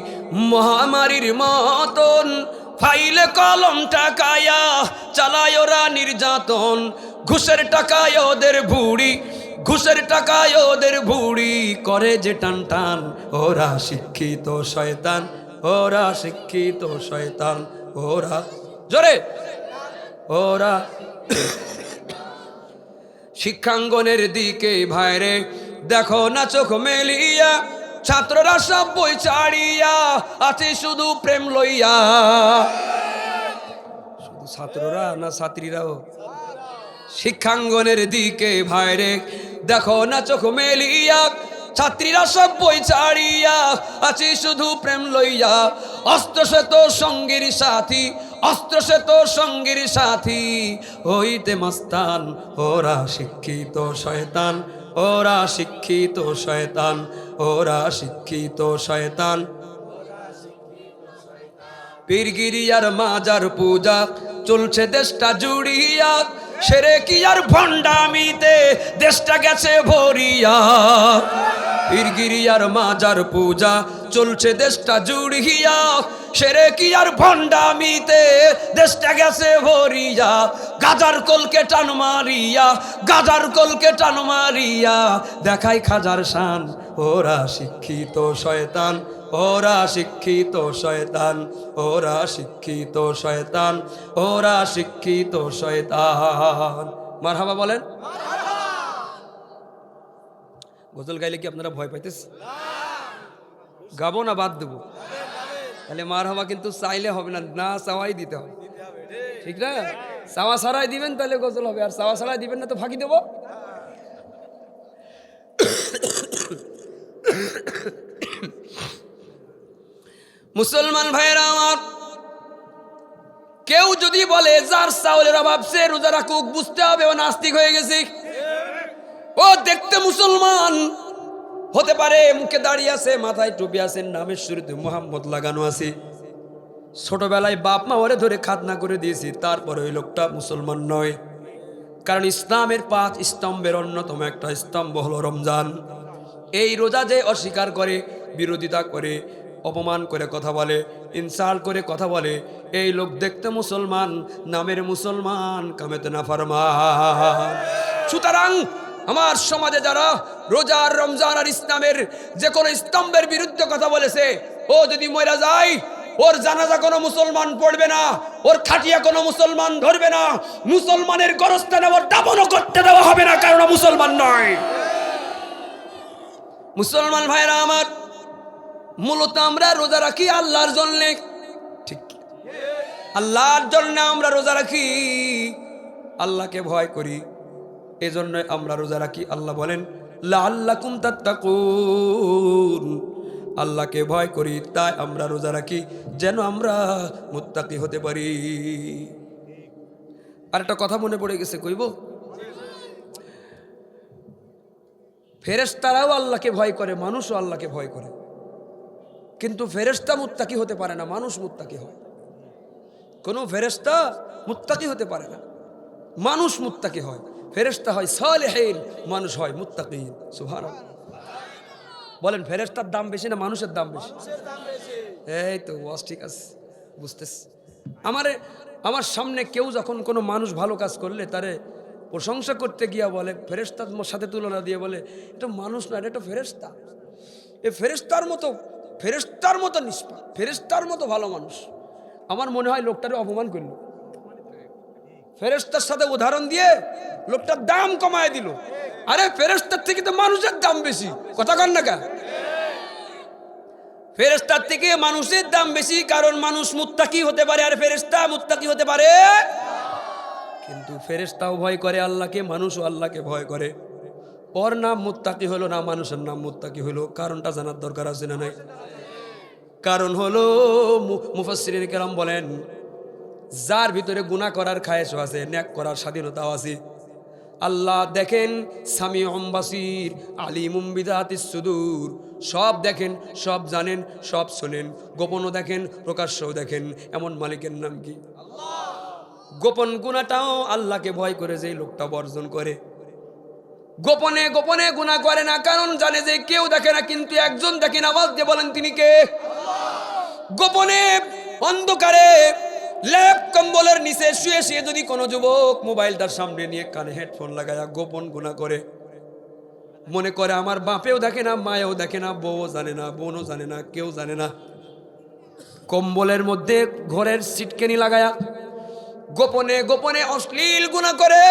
মহামারীর মতন, ফাইলে কলম টাকায়া চালায় ওরা নির্যাতন। ঘুষের টাকায় ওদের বুড়ি, ঘুষের টাকায় ওদের বুড়ি করে যে টান টান। ওরা শিক্ষিত শয়তান, ওরা শিক্ষিত শয়তান, ওরা জোরে, ওরা শিক্ষাঙ্গনের দিকে ভাইরে দেখো না চোখ মেলিয়া, ছাত্ররা সব বই ছাড়িয়া আছে শুধু প্রেম লইয়া। শুধু ছাত্ররা না ছাত্রীরাও? শিক্ষাঙ্গনের দিকে ভাইরে দেখো না চোখ মেলিয়া, ছাত্রীরা সব বই ছাড়িয়া আছে শুধু প্রেম লইয়া। অস্ত্র সে তো সঙ্গীর সাথী, অস্ত্র সে তো সঙ্গীর সাথী হইতে মস্তান। ওরা শিক্ষিত শয়তান, ওরা শিক্ষিত শয়তান, ওরা শিক্ষিত শয়তান। পীরগিরিয়ার মাজার পূজা চলছে দেশটা জুড়িয়া, সেরে কি আর ভণ্ডামিতে দেশটা গেছে ভরিয়া। পীরগিরিয়ার মাজার পূজা চলছে দেশটা জুড়িয়া, সেরে কি আর ভণ্ডামিতে দেশটা গেছে ভরিয়া। গাজার কলকে টান মারিয়া, গাজার কলকে টান মারিয়া দেখাই খাজার শান। ওরা শিক্ষিত শয়তান, ওরা শিক্ষিত শয়তান, ওরা শিক্ষিত শয়তান, ওরা শিক্ষিত শয়তান। মারহাবা বলেন। গজল গাইলে কি আপনারা ভয় পাইতেছে? গাবো না বাদ দেবো? তাহলে মারহাবা কিন্তু চাইলে হবে না, না চাওয়াই দিতে হবে। ঠিক না? চাওয়া ছাড়াই দিবেন তাহলে গজল হবে, আর চাওয়া ছাড়াই দিবেন না তো ফাঁকি দেবো। মুসলমান ভাইয়েরা আমার, কেউ যদি বলে যার চাউলের অভাব সে রোজা রাখুক, বুঝতে হবে ও নাস্তিক হয়ে গেছে। ও দেখতে মুসলমান হতে পারে, মুখে দাড়ি আছে, মাথায় টুপি আছে, নামের শুরুতে মোহাম্মদ লাগানো আছে, ছোটবেলায় বাপ মা ওরে ধরে খাতনা করে দিয়েছি, তারপরে ওই লোকটা মুসলমান নয়। কারণ ইসলামের 5 স্তম্ভের অন্যতম একটা স্তম্ভ হলো রমজান। এই রোজা যে অস্বীকার করে, বিরোধিতা করে, অপমান করে কথা বলে, ইনসাল্ট করে কথা বলে, এই লোক দেখতে মুসলমান, নামের মুসলমান, কামেতে নাফরমান। সুতরাং আমার সমাজে যারা রোজার, রমজান আর ইসলামের যে কোনো স্তম্ভের বিরুদ্ধে কথা বলেছে, ও যদি মরে যায়, ওর জানাজা কোনো মুসলমান পড়বে না, ওর খাটিয়া কোনো মুসলমান ধরবে না, মুসলমানের গোরস্থানে ওর দাফনও করতে দেওয়া হবে না, কারণ মুসলমান নয়। মুসলমান ভাইরা আমার, মূলত আমরা রোজা রাখি আল্লাহর জন্য, ঠিক আল্লাহর জন্য আমরা রোজা রাখি, আল্লাহকে ভয় করি, এজন্য আমরা রোজা রাখি। আল্লাহ বলেন লাআল্লাকুম তাত্তাকুন, আল্লাহকে ভয় করি তাই আমরা রোজা রাখি, যেন আমরা মুত্তাকি হতে পারি। আর একটা কথা মনে পড়ে গেছে, কইব, ফেরেশতারাও আল্লাহকে ভয় করে, মানুষও আল্লাহকে ভয় করে, কিন্তু ফেরেশতা মুত্তাকি হতে পারে না, মানুষ মুত্তাকি হয়। কোনো ফেরেশতা মুত্তাকি হতে পারে না, মানুষ মুত্তাকি হয়। ফেরেশতা হয় সালেহীন, মানুষ হয় মুত্তাকিন। সুবহানাল্লাহ। বলেন ফেরেশতার দাম বেশি না মানুষের দাম বেশি? এই তো বস, ঠিক আছে, বুঝতেছি। আমার সামনে কেউ যখন কোনো মানুষ ভালো কাজ করলে তারে প্রশংসা করতে গিয়া বলে, ফেরেশতার সাথে তুলনা দিয়ে বলে এটা মানুষ না, এটা ফেরেশতা। এ ফেরেশতার মতো নিষ্পাপ, ফেরেশতার মতো ভালো মানুষ। আমার মনে হয় লোকটারে অপমান করলো, ফেরেশতার সাথে উদাহরণ দিয়ে লোকটার দাম কমায় দিল। আরে ফেরেশতার থেকে তো মানুষের দাম বেশি, কথা কন না কেন? ফেরেশতার থেকে মানুষের দাম বেশি, কারণ মানুষ মুত্তাকি হতে পারে আর ফেরেশতা মুত্তাকি হতে পারে। কিন্তু ফেরেশতাও ভয় করে আল্লাহকে, মানুষও আল্লাহকে ভয় করে। ওর নাম মুত্তাকি হলো না, মানুষের নাম মুত্তাকি হলো, কারণটা জানার দরকার আছে না নাই? কারণ হলো মুফাসসিরিন কেরাম বলেন, যার ভিতরে গুনাহ করার খায়েশও আছে, নেক করার স্বাধীনতাও আছে। আল্লাহ দেখেন সামিউম বাসির আলিমুম বিযাতিস সুদূর, সব দেখেন, সব জানেন, সব শোনেন, গোপনও দেখেন, প্রকাশ্যও দেখেন। এমন মালিকের নাম কি? আল্লাহ। গোপন গুনাহটাও আল্লাহকে ভয় করে যে লোকটা বর্জন করে, গোপনে গোপনে গুনাহ করে না, কারণ জানে যে কেউ দেখে না, কিন্তু একজন দেখেন, আওয়াজ দিয়ে বলেন তিনি কে? গোপনে অন্ধকারে লেপ কম্বলের নিচে শুয়ে শুয়ে যদি কোনো যুবক মোবাইলটার সামনে নিয়ে কানে হেডফোন লাগায়া গোপন গুনাহ করে, মনে করে আমার বাপেও দেখে না, মায়েও দেখে না, বউও জানে না, বোনও জানে না, কেউ জানে না, কম্বলের মধ্যে ঘরের সিটকেনি লাগায়া গোপনে গোপনে অশ্লীল গুনাহ করে,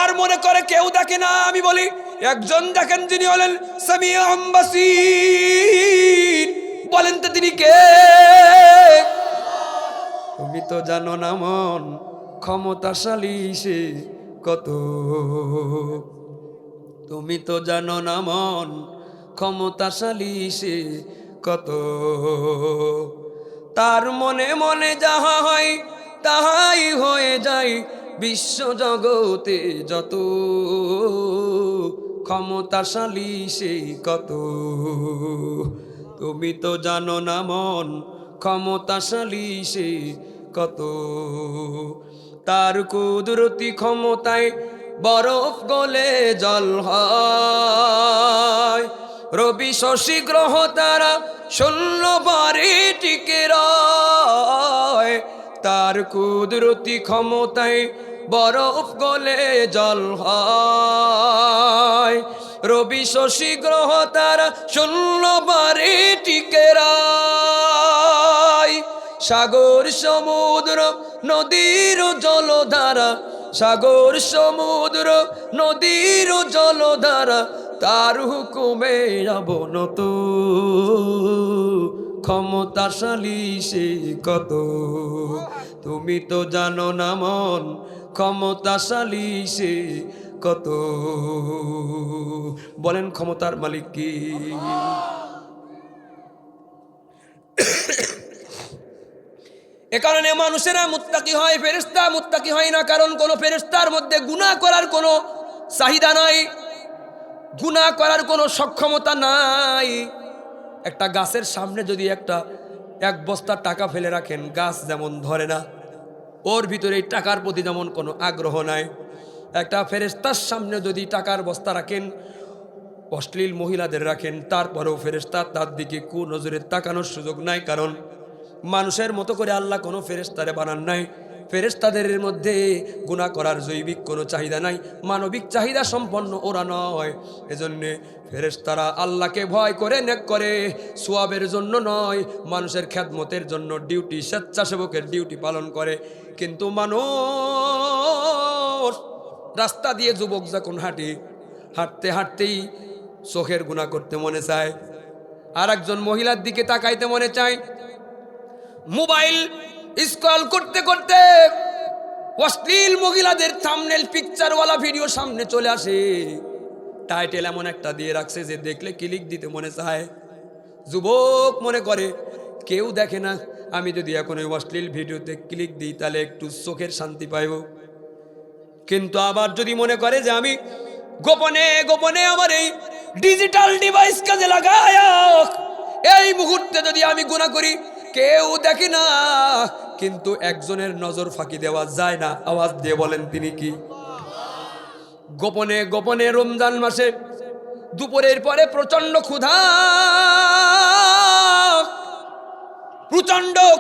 আর মনে করে কেউ দেখে না। আমি বলি একজন দেখেন, যিনি হলেন সামিউম বাসীর। বলেন তো তিনি কে? তুমি তো জানো না মন ক্ষমতাশালী সে কত, তুমি তো জানো না মন ক্ষমতাশালী সে কত, তার মনে মনে যাহা হয় তাহাই হয়ে যায়, বিশ্ব জগতে যত ক্ষমতাশালী সে কত, তুমি তো জানো না মন ক্ষমতাশালী সে কত, তার কুদরতি ক্ষমতায় বরফ গলে জল হয়, রবি শশী গ্রহ তারা শূন্য বারে টিকে রয়, তার কুদরতি ক্ষমতায় বরফ গলে জল হয়, রবি শশী গ্রহ তারা শূন্য বারে টিকে রয়, সাগর সমুদ্র নদীর জলধারা, সাগর সমুদ্র নদীর জলধারা, তার হুকুমে অবনত ক্ষমতাশালী সে কত, তুমি তো জানো না মন ক্ষমতাশালী সে কত। বলেন ক্ষমতার মালিক কি? এ কারণে মানুষেরা মুত্তাকি হয়, ফেরেশতা মুত্তাকি হয় না, কারণ কোন ফেরেশতার মধ্যে গুনাহ করার কোনো চাহিদা নাই, গুনাহ করার কোনো সক্ষমতা নাই। একটা গাছের সামনে যদি এক বস্তা টাকা ফেলে রাখেন, গাছ যেমন ধরে না, ওর ভিতরে এই টাকার প্রতি যেমন কোনো আগ্রহ নাই। একটা ফেরেশতার সামনে যদি টাকার বস্তা রাখেন, অশ্লীল মহিলাদের রাখেন, তারপরেও ফেরেশতা তার দিকে কুনজরে তাকানোর সুযোগ নাই, কারণ মানুষের মতো করে আল্লাহ কোনো ফেরেশতারে বানান নাই। ফেরেশতাদের মধ্যে গুনাহ করার জৈবিক কোনো চাহিদা নাই, মানবিক চাহিদা সম্পন্ন ওরা নয়। এজন্যে ফেরেশতারা আল্লাহকে ভয় করে নেক করে, সোয়াবের জন্য নয়, মানুষের খেদমতের জন্য ডিউটি, স্বেচ্ছাসেবকের ডিউটি পালন করে। কিন্তু মানুষ রাস্তা দিয়ে যুবক যখন হাঁটতে হাঁটতেই চোখের গুনাহ করতে মনে চায়, আর একজন মহিলার দিকে তাকাইতে মনে চায়, মোবাইল স্ক্রল করতে করতে অশ্লীল মহিলাদের থাম্বনেল পিকচারওয়ালা ভিডিও সামনে চলে আসে, টাইটেল এমন একটা দিয়ে রাখছে যে দেখলে ক্লিক দিতে মনে চায়। যুবক মনে করে কেউ দেখে না, আমি যদি এখন ওই অশ্লীল ভিডিওতে ক্লিক দিই তাহলে একটু চোখের শান্তি পাইব। কিন্তু আবার যদি মনে করে যে আমি গোপনে গোপনে আমার এই ডিজিটাল ডিভাইস কাজে লাগায় এই মুহূর্তে যদি আমি গুনাহ করি, কেউ দেখে না, কিন্তু একজনের নজর ফাঁকি দেওয়া যায় না। আওয়াজ দিয়ে বলেন তিনি কি? গোপনে গোপনে রমজান মাসে দুপুরের পরে প্রচন্ড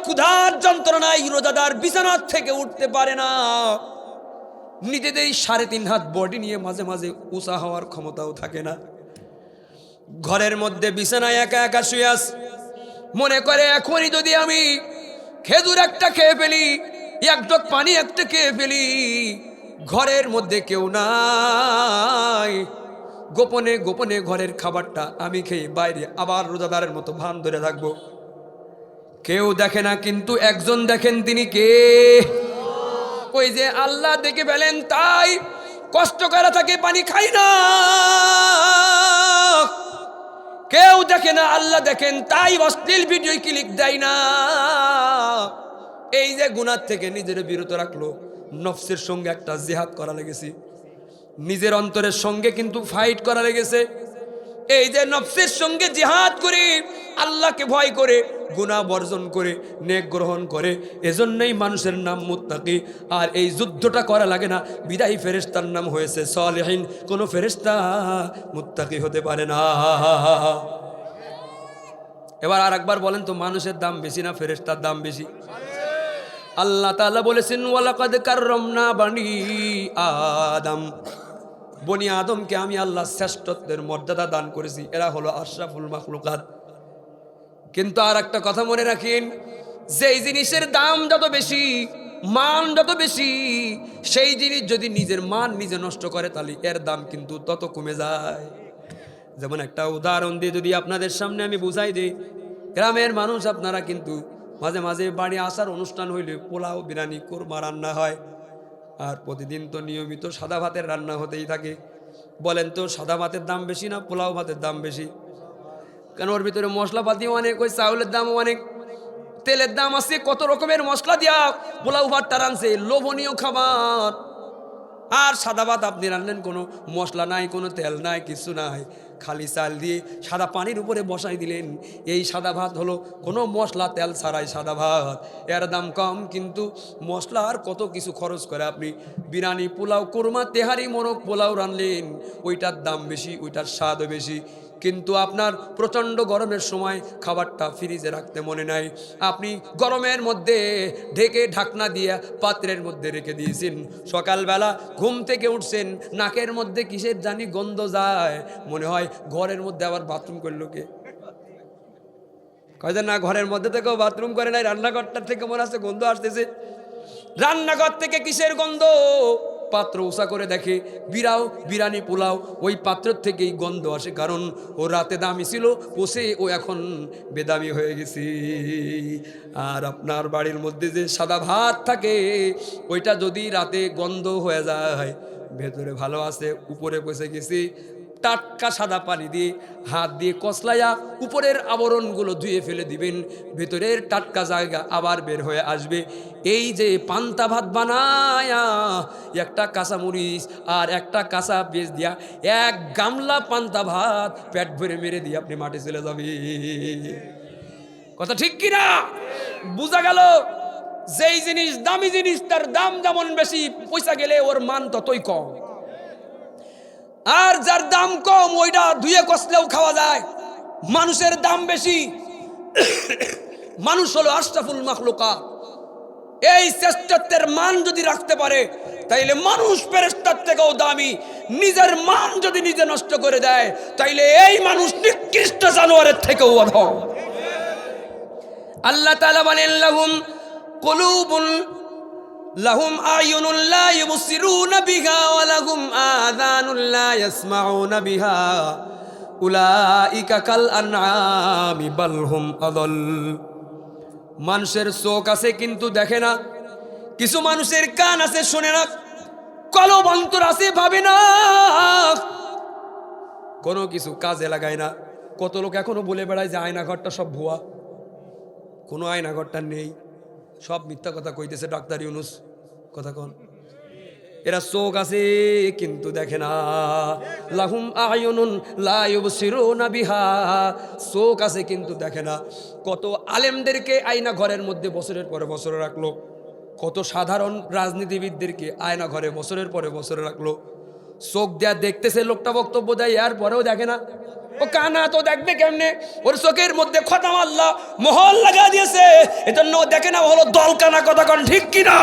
ক্ষুধার যন্ত্রণায় রোজাদার বিছানা থেকে উঠতে পারে না, নিজেদের 3.5 হাত বডি নিয়ে মাঝে মাঝে উঁচা হওয়ার ক্ষমতাও থাকে না, ঘরের মধ্যে বিছানায় একা একা শুয়ে আছে, মনে করে এখনই যদি আমি খেজুর একটা খেয়ে ফেলি, এক ঢোক পানি একটা খেয়ে ফেলি, ঘরের মধ্যে কেউ নাই, গোপনে গোপনে ঘরের খাবারটা আমি খেয়ে বাইরে আবার রোজাদারের মতো ভান ধরে থাকবো। কেউ দেখে না, কিন্তু একজন দেখেন, তিনি কে? ওই যে আল্লাহ দেখে ফেলেন, তাই কষ্ট করা থাকে, পানি খাই না। কেউ দেখে না, আল্লাহ দেখেন, তাই অশ্লীল ভিডিও ক্লিক দেয় না। এই যে গুনাহ থেকে নিজের বিরত রাখলো, নফসের সঙ্গে একটা জিহাদ করা লেগেছে, নিজের অন্তরের সঙ্গে কিন্তু ফাইট করা লেগেছে। এই যে নফসের সঙ্গে জিহাদ করে, আল্লাহকে ভয় করে, গুনাহ বর্জন করে, নেক গ্রহণ করে, এজন্যই মানুষের নাম মুত্তাকি। আর এই যুদ্ধটা করা লাগে না, বিদায়ী ফেরেশতার নাম হয়েছে সালেহিন। কোনো ফেরেশতা মুত্তাকি হতে পারে না। এবার আর একবার বলেন তো, মানুষের দাম বেশি না ফেরেশতার দাম বেশি? আল্লাহ তাআলা বলেছেন, ওয়ালাকাদ কাররামনা বানি আদম, বনি আদমকে আমি আল্লাহ শ্রেষ্ঠত্বের মর্যাদা দান করেছি, এরা হলো আশরাফুল মাখলুকাত। কিন্তু আর একটা কথা মনে রাখেন, যেই জিনিসের দাম যত বেশি, মান যত বেশি, সেই জিনিস যদি নিজের মান নিজে নষ্ট করে, তাহলে এর দাম কিন্তু তত কমে যায়। যেমন একটা উদাহরণ দিয়ে যদি আপনাদের সামনে আমি বুঝাই দিই, গ্রামের মানুষ আপনারা কিন্তু মাঝে মাঝে বাড়ি আসার অনুষ্ঠান হইলে পোলাও, বিরিয়ানি, কোরমা রান্না হয়, আর প্রতিদিন তো নিয়মিত সাদা ভাতের রান্না হতেই থাকে। বলেন তো, সাদা ভাতের দাম বেশি না পোলাও ভাতের দাম বেশি? কেন? ওর ভিতরে মশলাপাতিও অনেক, ওই চাউলের দামও অনেক, তেলের দাম আছে, কত রকমের মশলা দিয়া পোলাও ভাতটা রানছে, লোভনীয় খাবার। আর সাদা ভাত আপনি রান্নেন, কোনো মশলা নাই, কোনো তেল নাই, কিছু নাই, খালি চাল দিয়ে সাদা পানির উপরে বসাই দিলেন, এই সাদা ভাত হলো কোনো মশলা তেল ছাড়াই সাদা ভাত। এর দাম কম, কিন্তু মশলা আর কত কিছু খরচ করে আপনি বিরিয়ানি, পোলাও, কোরমা, তেহারি, মোরগ পোলাও রানলেন, ওইটার দাম বেশি, ওইটার স্বাদও বেশি। কিন্তু আপনার প্রচণ্ড গরমের সময় খাবারটা ফ্রিজে রাখতে মনে নাই, আপনি গরমের মধ্যে ঢেকে ঢাকনা দিয়ে পাত্রের মধ্যে রেখে দিয়েছেন, সকালবেলা ঘুম থেকে উঠছেন, নাকের মধ্যে কিসের জানি গন্ধ যায়, মনে হয় ঘরের মধ্যে আবার বাথরুম করলো কে। কয় না, ঘরের মধ্যে থেকেও বাথরুম করে নাই, রান্নাঘরটার থেকে মনে আছে গন্ধ আসতেছে। রান্নাঘর থেকে কিসের গন্ধ? পাত্র উঁচা করে দেখে বিরিয়ানি পোলাও ওই পাত্রের থেকেই গন্ধ আসে, কারণ ও রাতে দামি ছিল, পোষে ও এখন বেদামি হয়ে গেছে। আর আপনার বাড়ির মধ্যে যে সাদা ভাত থাকে ওইটা যদি রাতে গন্ধ হয়ে যায়, ভেতরে ভালো আছে, উপরে বসে গেছি, টাটকা সাদা পানি দিয়ে হাত দিয়ে কসলাইয়া উপরের আবরণগুলো ধুয়ে ফেলে দিবেন, ভেতরের টাটকা জায়গা আবার বের হয়ে আসবে। এই যে পান্তা ভাত বানায়া একটা কাঁচামরিচ আর একটা কাঁচা পেঁয়াজ দিয়া এক গামলা পান্তা ভাত পেট ভরে মেরে দিয়ে আপনি মাঠে চলে যাবে। কথা ঠিক কিনা? বুঝা গেল? যেই জিনিস দামি জিনিস তার দাম যেমন বেশি, পয়সা গেলে ওর মান ততই কম। আর যার দাম কম ওইটা ধুয়ে কষলেও খাওয়া যায়। মানুষের দাম বেশি, মানুষ হলো আশরাফুল মাখলুকাত। এই শ্রেষ্ঠত্বের মান যদি রাখতে পারে তাইলে মানুষ ফেরেশতার থেকেও দামি। নিজের মান যদি নিজে নষ্ট করে দেয় তাইলে এই মানুষ নিকৃষ্ট জানোয়ারের থেকেও অধম। আল্লাহ তাআলা বলেন লাহুম কুলুবুন লাহুম আয়ুনুন লা ইউবসিরুনা বিহা ওয়া লাহুম আযানুন লা ইয়াসমাউনা বিহা উলাইকা কাল আনআমি বাল হুম আযাল। মানুষের চোখ আছে কিন্তু দেখে না, কিছু মানুষের কান আছে শোনে না, কলব অন্তর আছে ভাবে না, কোনো কিছু কাজে লাগায় না। কত লোক এখনো বলে বেড়ায় যে আয়নাঘরটা সব ভুয়া, কোনো আয়নাঘরটা নেই, সব মিথ্যা কথা কইতেছে ডাক্তার ইউনুস। কথা কোন? এরা চোখ আছে কিন্তু দেখে না। লাহুম আয়ুনুন লা ইউবসিরুনা বিহা, চোখ আছে কিন্তু দেখে না। কত আলেমদেরকে আয়না ঘরের মধ্যে বছরের পরে বছর রাখলো, কত সাধারণ রাজনীতিবিদদেরকে আয়না ঘরে বছরের পরে বছর রাখলো। চোখ দেয়া দেখতেছে লোকটা বক্তব্য দেয়, এর পরেও দেখে না। ও কানা তো দেখবে কেমনে? ওর চোখের মধ্যে খতাম আল্লাহ মোহর লাগা দিয়েছে, এজন্য দেখে না, হলো দল কানা। কথা কোন ঠিক কিনা?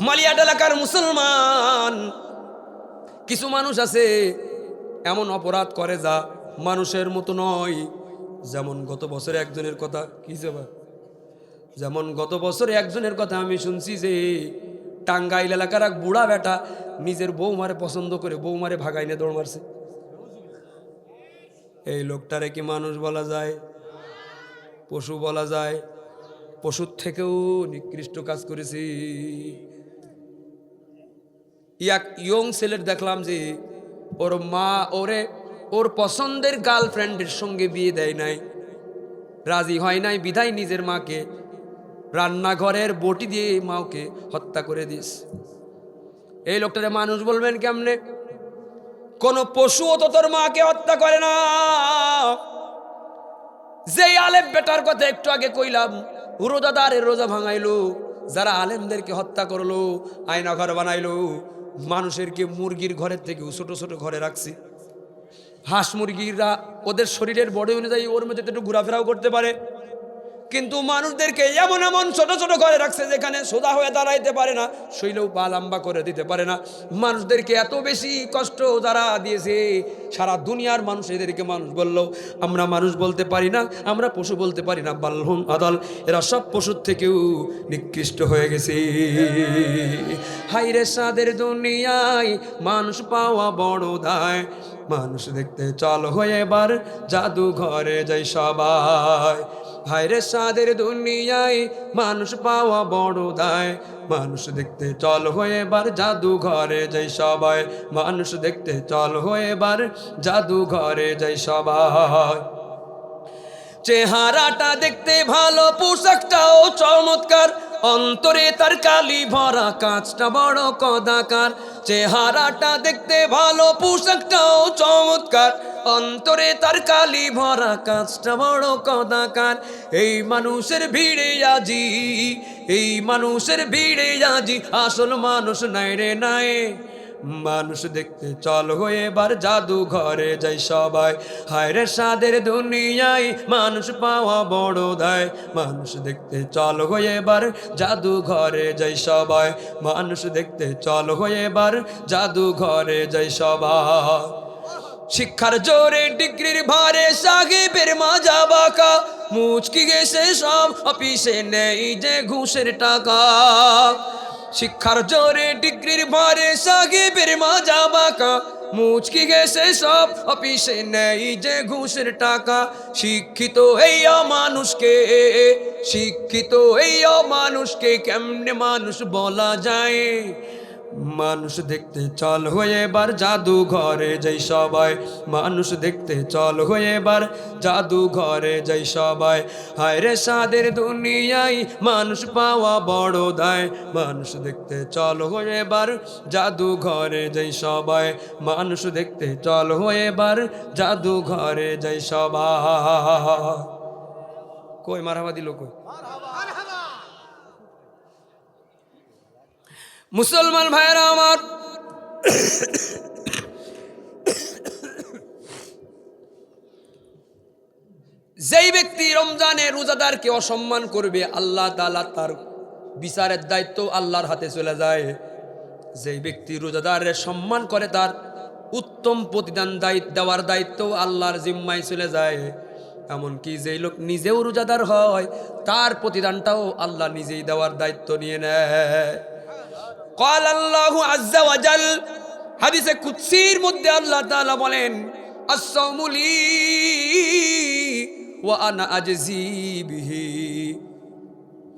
মালিয়াট এলাকার মুসলমান কিছু মানুষ আছে এমন অপরাধ করে যা মানুষের মতো নয়। যেমন গত বছরে একজনের কথা, কি যাবা, যেমন গত বছরে একজনের কথা আমি শুনছি যে টাঙ্গাইল এলাকার এক বুড়া বেটা নিজের বৌমারে পছন্দ করে বৌমারে ভাগাইনে দৌড় মারছে। এই লোকটারে কি মানুষ বলা যায়? পশু বলা যায়? পশুর থেকেও নিকৃষ্ট কাজ করেছি। এক ইয়ং ছেলের দেখলাম যে ওর মা ওর পছন্দের গার্লফ্রেন্ডের সঙ্গে বিয়ে দেয় নাই, রাজি হয় নাই, বিধায় নিজের মাকে রান্নাঘরের বটি দিয়ে মাকে হত্যা করে দিস। এই লোকটারে মানুষ বলবেন কেমনে? কোন পশুও তো তোর মাকে হত্যা করে না। যেই আলেম বেটার কথা একটু আগে কইলাম, রোজাদারের রোজা ভাঙাইলো, যারা আলেমদেরকে হত্যা করলো, আয়না ঘর বানাইলো, মানুষেরকে মুরগির ঘরের থেকেও ছোট ছোট ঘরে রাখছি। হাঁস মুরগিরা ওদের শরীরের বডি অনুযায়ী ওর মধ্যে একটু ঘোরাফেরাও করতে পারে, কিন্তু মানুষদেরকে এমন এমন ছোট ছোট ঘরে রাখছে যেখানে সোজা হয়ে দাঁড়াইতে পারে না, শৈলেও পা লম্বা করে দিতে পারে না। মানুষদেরকে এত বেশি কষ্ট যারা দিয়েছে, সারা দুনিয়ার মানুষ এদেরকে মানুষ বললো, আমরা মানুষ বলতে পারি না, আমরা পশু বলতে পারি না, বালহুম আদল, এরা সব পশুর থেকেও নিকৃষ্ট হয়ে গেছে। হাইরে সাদের দুনিয়ায় মানুষ পাওয়া বড় দায়, মানুষ দেখতে চল হয়ে এবার জাদু ঘরে যাই সবাই। হায়রে সাদের দুনিয়ায় মানুষ পাওয়া বড় দায়, মানুষ দেখতে চল হয়ে এবার জাদু ঘরে যাই সবাই, মানুষ দেখতে চল হয়ে এবার জাদু ঘরে যাই সবাই। চেহারাটা দেখতে ভালো, পোশাকটাও চমৎকার, অন্তরে তার কালি ভরা, কাঁচটা বড় কদাকার। চেহারাটা দেখতে ভালো, পোশাকটাও চমৎকার, অন্তরে তার কালি ভরা, কাঁচটা বড় কদাকার। এই মানুষের ভিড়ে আজি, এই মানুষের ভিড়ে আজি আসল মানুষ নাই রে নাই। মানুষ দেখতে চল হয়ে এবার জাদু ঘরে যাই সবাই। হায়রে সাদের দুনিয়ায় মানুষ পাওয়া বড় দায়, মানুষ দেখতে চল হয়ে এবার জাদু ঘরে যাই সবাই, মানুষ দেখতে চল হয়ে এবার জাদু ঘরে যাই সবাই। শিক্ষার জোরে ডিগ্রির ভারে সাহেবের মাজা বাঁকা, মুচকি গেছে সব অফিসে নেই যে ঘুষের টাকা। শিক্ষার জোরে ডিগ্রির ভরে সাহেবের মাজা বাঁকা, মুচকি গেছে সব অফিসে নেই যে ঘুষের টাকা। শিক্ষিত এই অমানুষকে, শিক্ষিত এই অমানুষকে কেমনে মানুষ বলা যায়? মানুষ দেখতে চল হয়ে এবার জাদু ঘরে যাই সবাই, মানুষ দেখতে চল হয়ে এবার জাদু ঘরে যাই সবাই। হায় রে সাদের দুনিয়ায় মানুষ পাওয়া বড় দায়, মানুষ দেখতে চল হয়ে এবার জাদু ঘরে যাই সবাই, মানুষ দেখতে চল হয়ে এবার জাদু ঘরে যাই সবাই। কই মারহাবা দিল কই? মুসলমান ভাইয়েরা আমার, যেই ব্যক্তি রমজানে রোজাদারকে অসম্মান করবে আল্লাহ তাআলা তার বিচারের দায়িত্ব আল্লাহর হাতে চলে যায়। যেই ব্যক্তি রোজাদারের সম্মান করে তার উত্তম প্রতিদান দেওয়ার দায়িত্ব আল্লাহর জিম্মায় চলে যায়। এমনকি যেই লোক নিজেও রোজাদার হয় তার প্রতিদানটাও আল্লাহ নিজেই দেওয়ার দায়িত্ব নিয়ে নেয়। قال الله عز وجل, হাদিসে কুদসির মধ্যে আল্লাহ তাআলা বলেন, আস-সাওমু লি ওয়া আনা আজজি বিহি।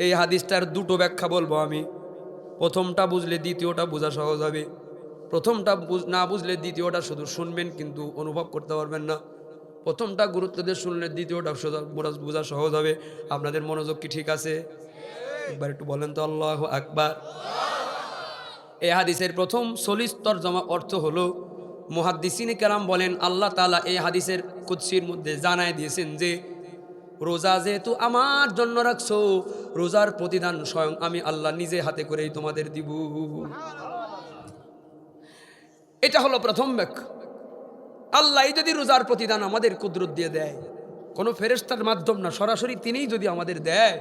এই হাদিসটার দুটো ব্যাখ্যা বলবো আমি। প্রথমটা বুঝলে দ্বিতীয়টা বোঝা সহজ হবে। প্রথমটা না বুঝলে দ্বিতীয়টা শুধু শুনবেন কিন্তু অনুভব করতে পারবেন না। প্রথমটা গুরুত্ব দিয়ে শুনলে দ্বিতীয়টা বোঝা সহজ হবে। আপনাদের মনোযোগ কি ঠিক আছে? একবার একটু বলেন তো আল্লাহু আকবার। এই হাদিসের প্রথম সলিস তরজমা অর্থ হলো, মুহাদ্দিসিনে কেরাম বলেন আল্লাহ তাআলা এই হাদিসের কুদসির মধ্যে জানায় দিয়েছেন যে রোজা যেহেতু আমার জন্য রাখছো, রোজার প্রতিদান স্বয়ং আমি আল্লাহ নিজে হাতে করেই তোমাদের দিব। এটা হলো প্রথম ব্যাখ্যা। আল্লাহ যদি রোজার প্রতিদান আমাদের কুদরত দিয়ে দেয়, কোনো ফেরেশতার মাধ্যম না, সরাসরি তিনিই যদি আমাদের দেয়,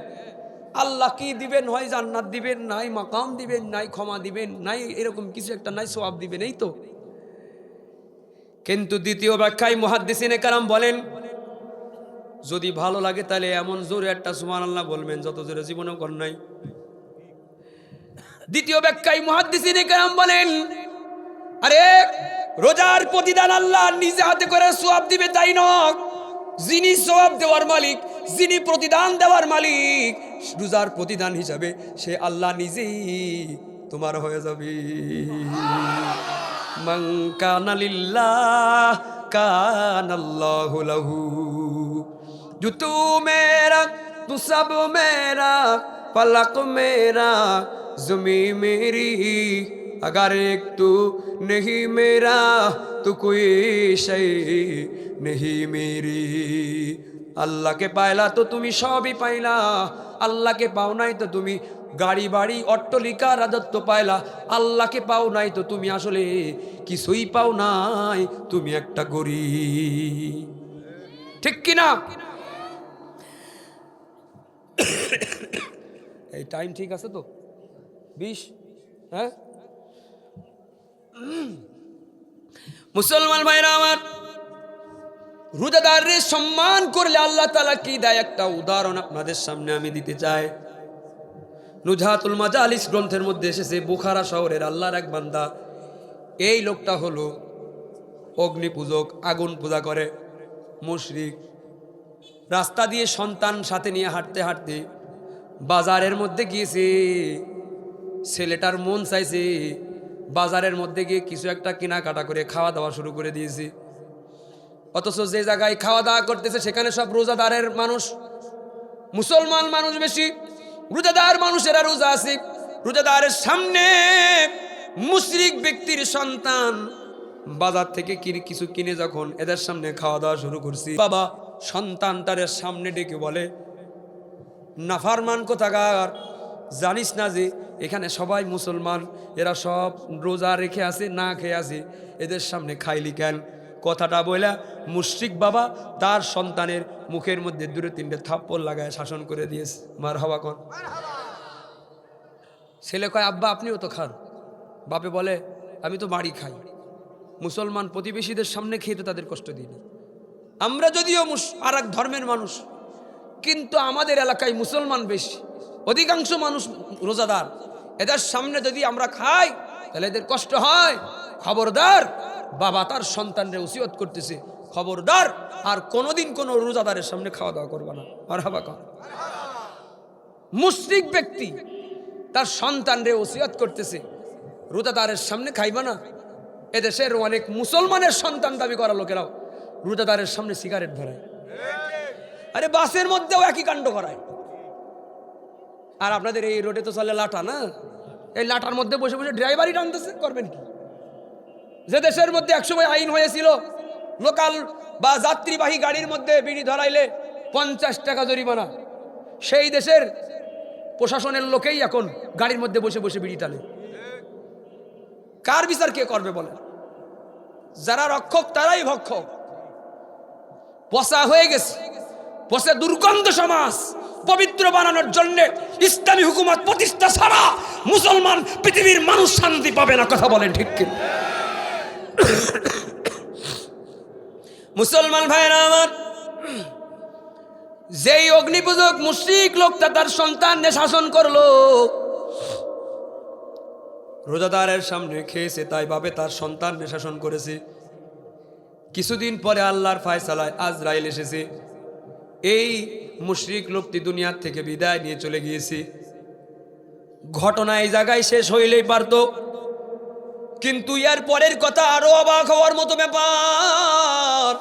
আল্লাহ কি দিবেন? হয় জান্নাত দিবেন, নাই মাকাম দিবেন, নাই ক্ষমা দিবেন, নাই এরকম কিছু একটা, নাই সওয়াব দিবেন, এই তো। কিন্তু দ্বিতীয় ব্যাখ্যায় মুহাদ্দিসিনে কেরাম বলেন, যদি ভালো লাগে তাহলে এমন জোরে একটা সুবহানাল্লাহ বলবেন যত জোরে জীবনেও কর নাই। দ্বিতীয় ব্যাখ্যায় মুহাদ্দিসিনে কেরাম বলেন, আরে রোজার প্রতিদান আল্লাহ নিজে হাতে করে সওয়াব দিবে তাই নয়, যিনি সওয়াব দেওয়ার মালিক, যিনি প্রতিদান দেওয়ার মালিক, রোজার প্রতিদান হিসাবে সে আল্লাহ নিজেই তোমার হয়ে যাবে। মান কানা লিল্লাহ কানাল্লাহু লাহু, जो तू मेरा तू सब मेरा, फलक मेरा ज़मीं मेरी, अगर एक तू नहीं मेरा तो कोई शै नहीं मेरी। আল্লাহকে পাইলা তো তুমি সবই পাইলা, আল্লাহকে পাও নাই তো তুমি গাড়ি বাড়ি অট্টলিকা রাজত্ব পাইলা, আল্লাহকে পাও নাই তো তুমি আসলে কিছুই পাও নাই, তুমি একটা গরীব। ঠিক কিনা? এই টাইম ঠিক আছে তো? 20? হ্যাঁ মুসলমান ভাইরা আমার, রোজাদারের সম্মান করলে আল্লাহ তাআলা কি দেয় একটা উদাহরণ আপনাদের সামনে আমি দিতে চাই। নুজহাতুল মাজালিস গ্রন্থের মধ্যে এসেছে, বুখারা শহরের আল্লাহর এক বান্দা, এই লোকটা হলো অগ্নি পূজক, আগুন পূজা করে, মুশরিক। রাস্তা দিয়ে সন্তান সাথে নিয়ে হাঁটতে হাঁটতে বাজারের মধ্যে গিয়েছে। ছেলেটার মন চাইছে বাজারের মধ্যে গিয়ে কিছু একটা কেনাকাটা করে খাওয়া দাওয়া শুরু করে দিয়েছে। অথচ যে জায়গায় খাওয়া দাওয়া করতেছে সেখানে সব রোজাদারের মানুষ, মুসলমান মানুষ বেশি, রোজাদার মানুষেরা রোজা আছে। রোজাদারের সামনে মুশরিক ব্যক্তির সন্তান বাজার থেকে কিছু কিনে যখন এদের সামনে খাওয়া দাওয়া শুরু করছি, বাবা সন্তান তার সামনে ডেকে বলে, নাফারমান কোথাকার, জানিস না যে এখানে সবাই মুসলমান, এরা সব রোজা রেখে আছে, না খেয়ে আছে, এদের সামনে খাইলি কেন? কথাটা বইলা মুশরিক বাবা তার সন্তানের মুখের মধ্যে 2-3টে থাপ্পড় লাগায় শাসন করে দিয়েছে। মারহাবা কোন? ছেলে কয়, আব্বা আপনিও তো খান। বাপে বলে, আমি তো বাড়ি খাই, মুসলমান প্রতিবেশীদের সামনে খেয়ে তো তাদের কষ্ট দিই না। আমরা যদিও আর এক ধর্মের মানুষ, কিন্তু আমাদের এলাকায় মুসলমান বেশি, অধিকাংশ মানুষ রোজাদার, এদের সামনে যদি আমরা খাই তাহলে এদের কষ্ট হয়। খবরদার, বাবা তার সন্তানরে ওসিয়ত করতেছে, খবরদার আর কোনোদিন কোনো রোজাদারের সামনে খাওয়া দাওয়া করবা না। মারহাবা কর। মুশরিক ব্যক্তি তার সন্তানরে ওসিয়ত করতেছে, রোজাদারের সামনে খাইবা না। এদেশের অনেক মুসলমানের সন্তান দাবি করা লোকেরাও রোজাদারের সামনে সিগারেট ধরায়। আরে বাসের মধ্যেও একই কাণ্ড করায়। আর আপনাদের এই রোডে তো চলে লাটা, না? এই লাটার মধ্যে বসে বসে ড্রাইভারই টানতেছে, করবেন কি? যে দেশের মধ্যে একসময় আইন হয়েছিল লোকাল বা যাত্রীবাহী গাড়ির মধ্যে বিড়ি ধরাইলে 50 টাকা জরিমানা, সেই দেশের প্রশাসনের লোকেই এখন গাড়ির মধ্যে বসে বসে বিড়ি টানে। কার বিচার কে করবে বলে? যারা রক্ষক তারাই ভক্ষক। পচা হয়ে গেছে, পচে দুর্গন্ধ সমাজ পবিত্র বানানোর জন্য ইসলামী হুকুমত প্রতিষ্ঠা ছাড়া মুসলমান পৃথিবীর মানুষ শান্তি পাবে না। কথা বলেন ঠিক কি? মুসলমান ভাইরা আমার, যেই অগ্নিপূজক মুশরিক লোকটা তার সন্তানকে শাসন করলো, রোজাদারের সামনে খেয়েছে, তাই ভাবে তার সন্তানকে শাসন করেছে। কিছুদিন পরে আল্লাহর ফায়সালায় আজরাইল এসেছে। এই মুশরিক লোকটি দুনিয়ার থেকে বিদায় নিয়ে চলে গিয়েছে। ঘটনা এই জায়গায় শেষ হইলেই পারত, কিন্তু এর পরের কথা আরো অবাক হওয়ার মতো ব্যাপার।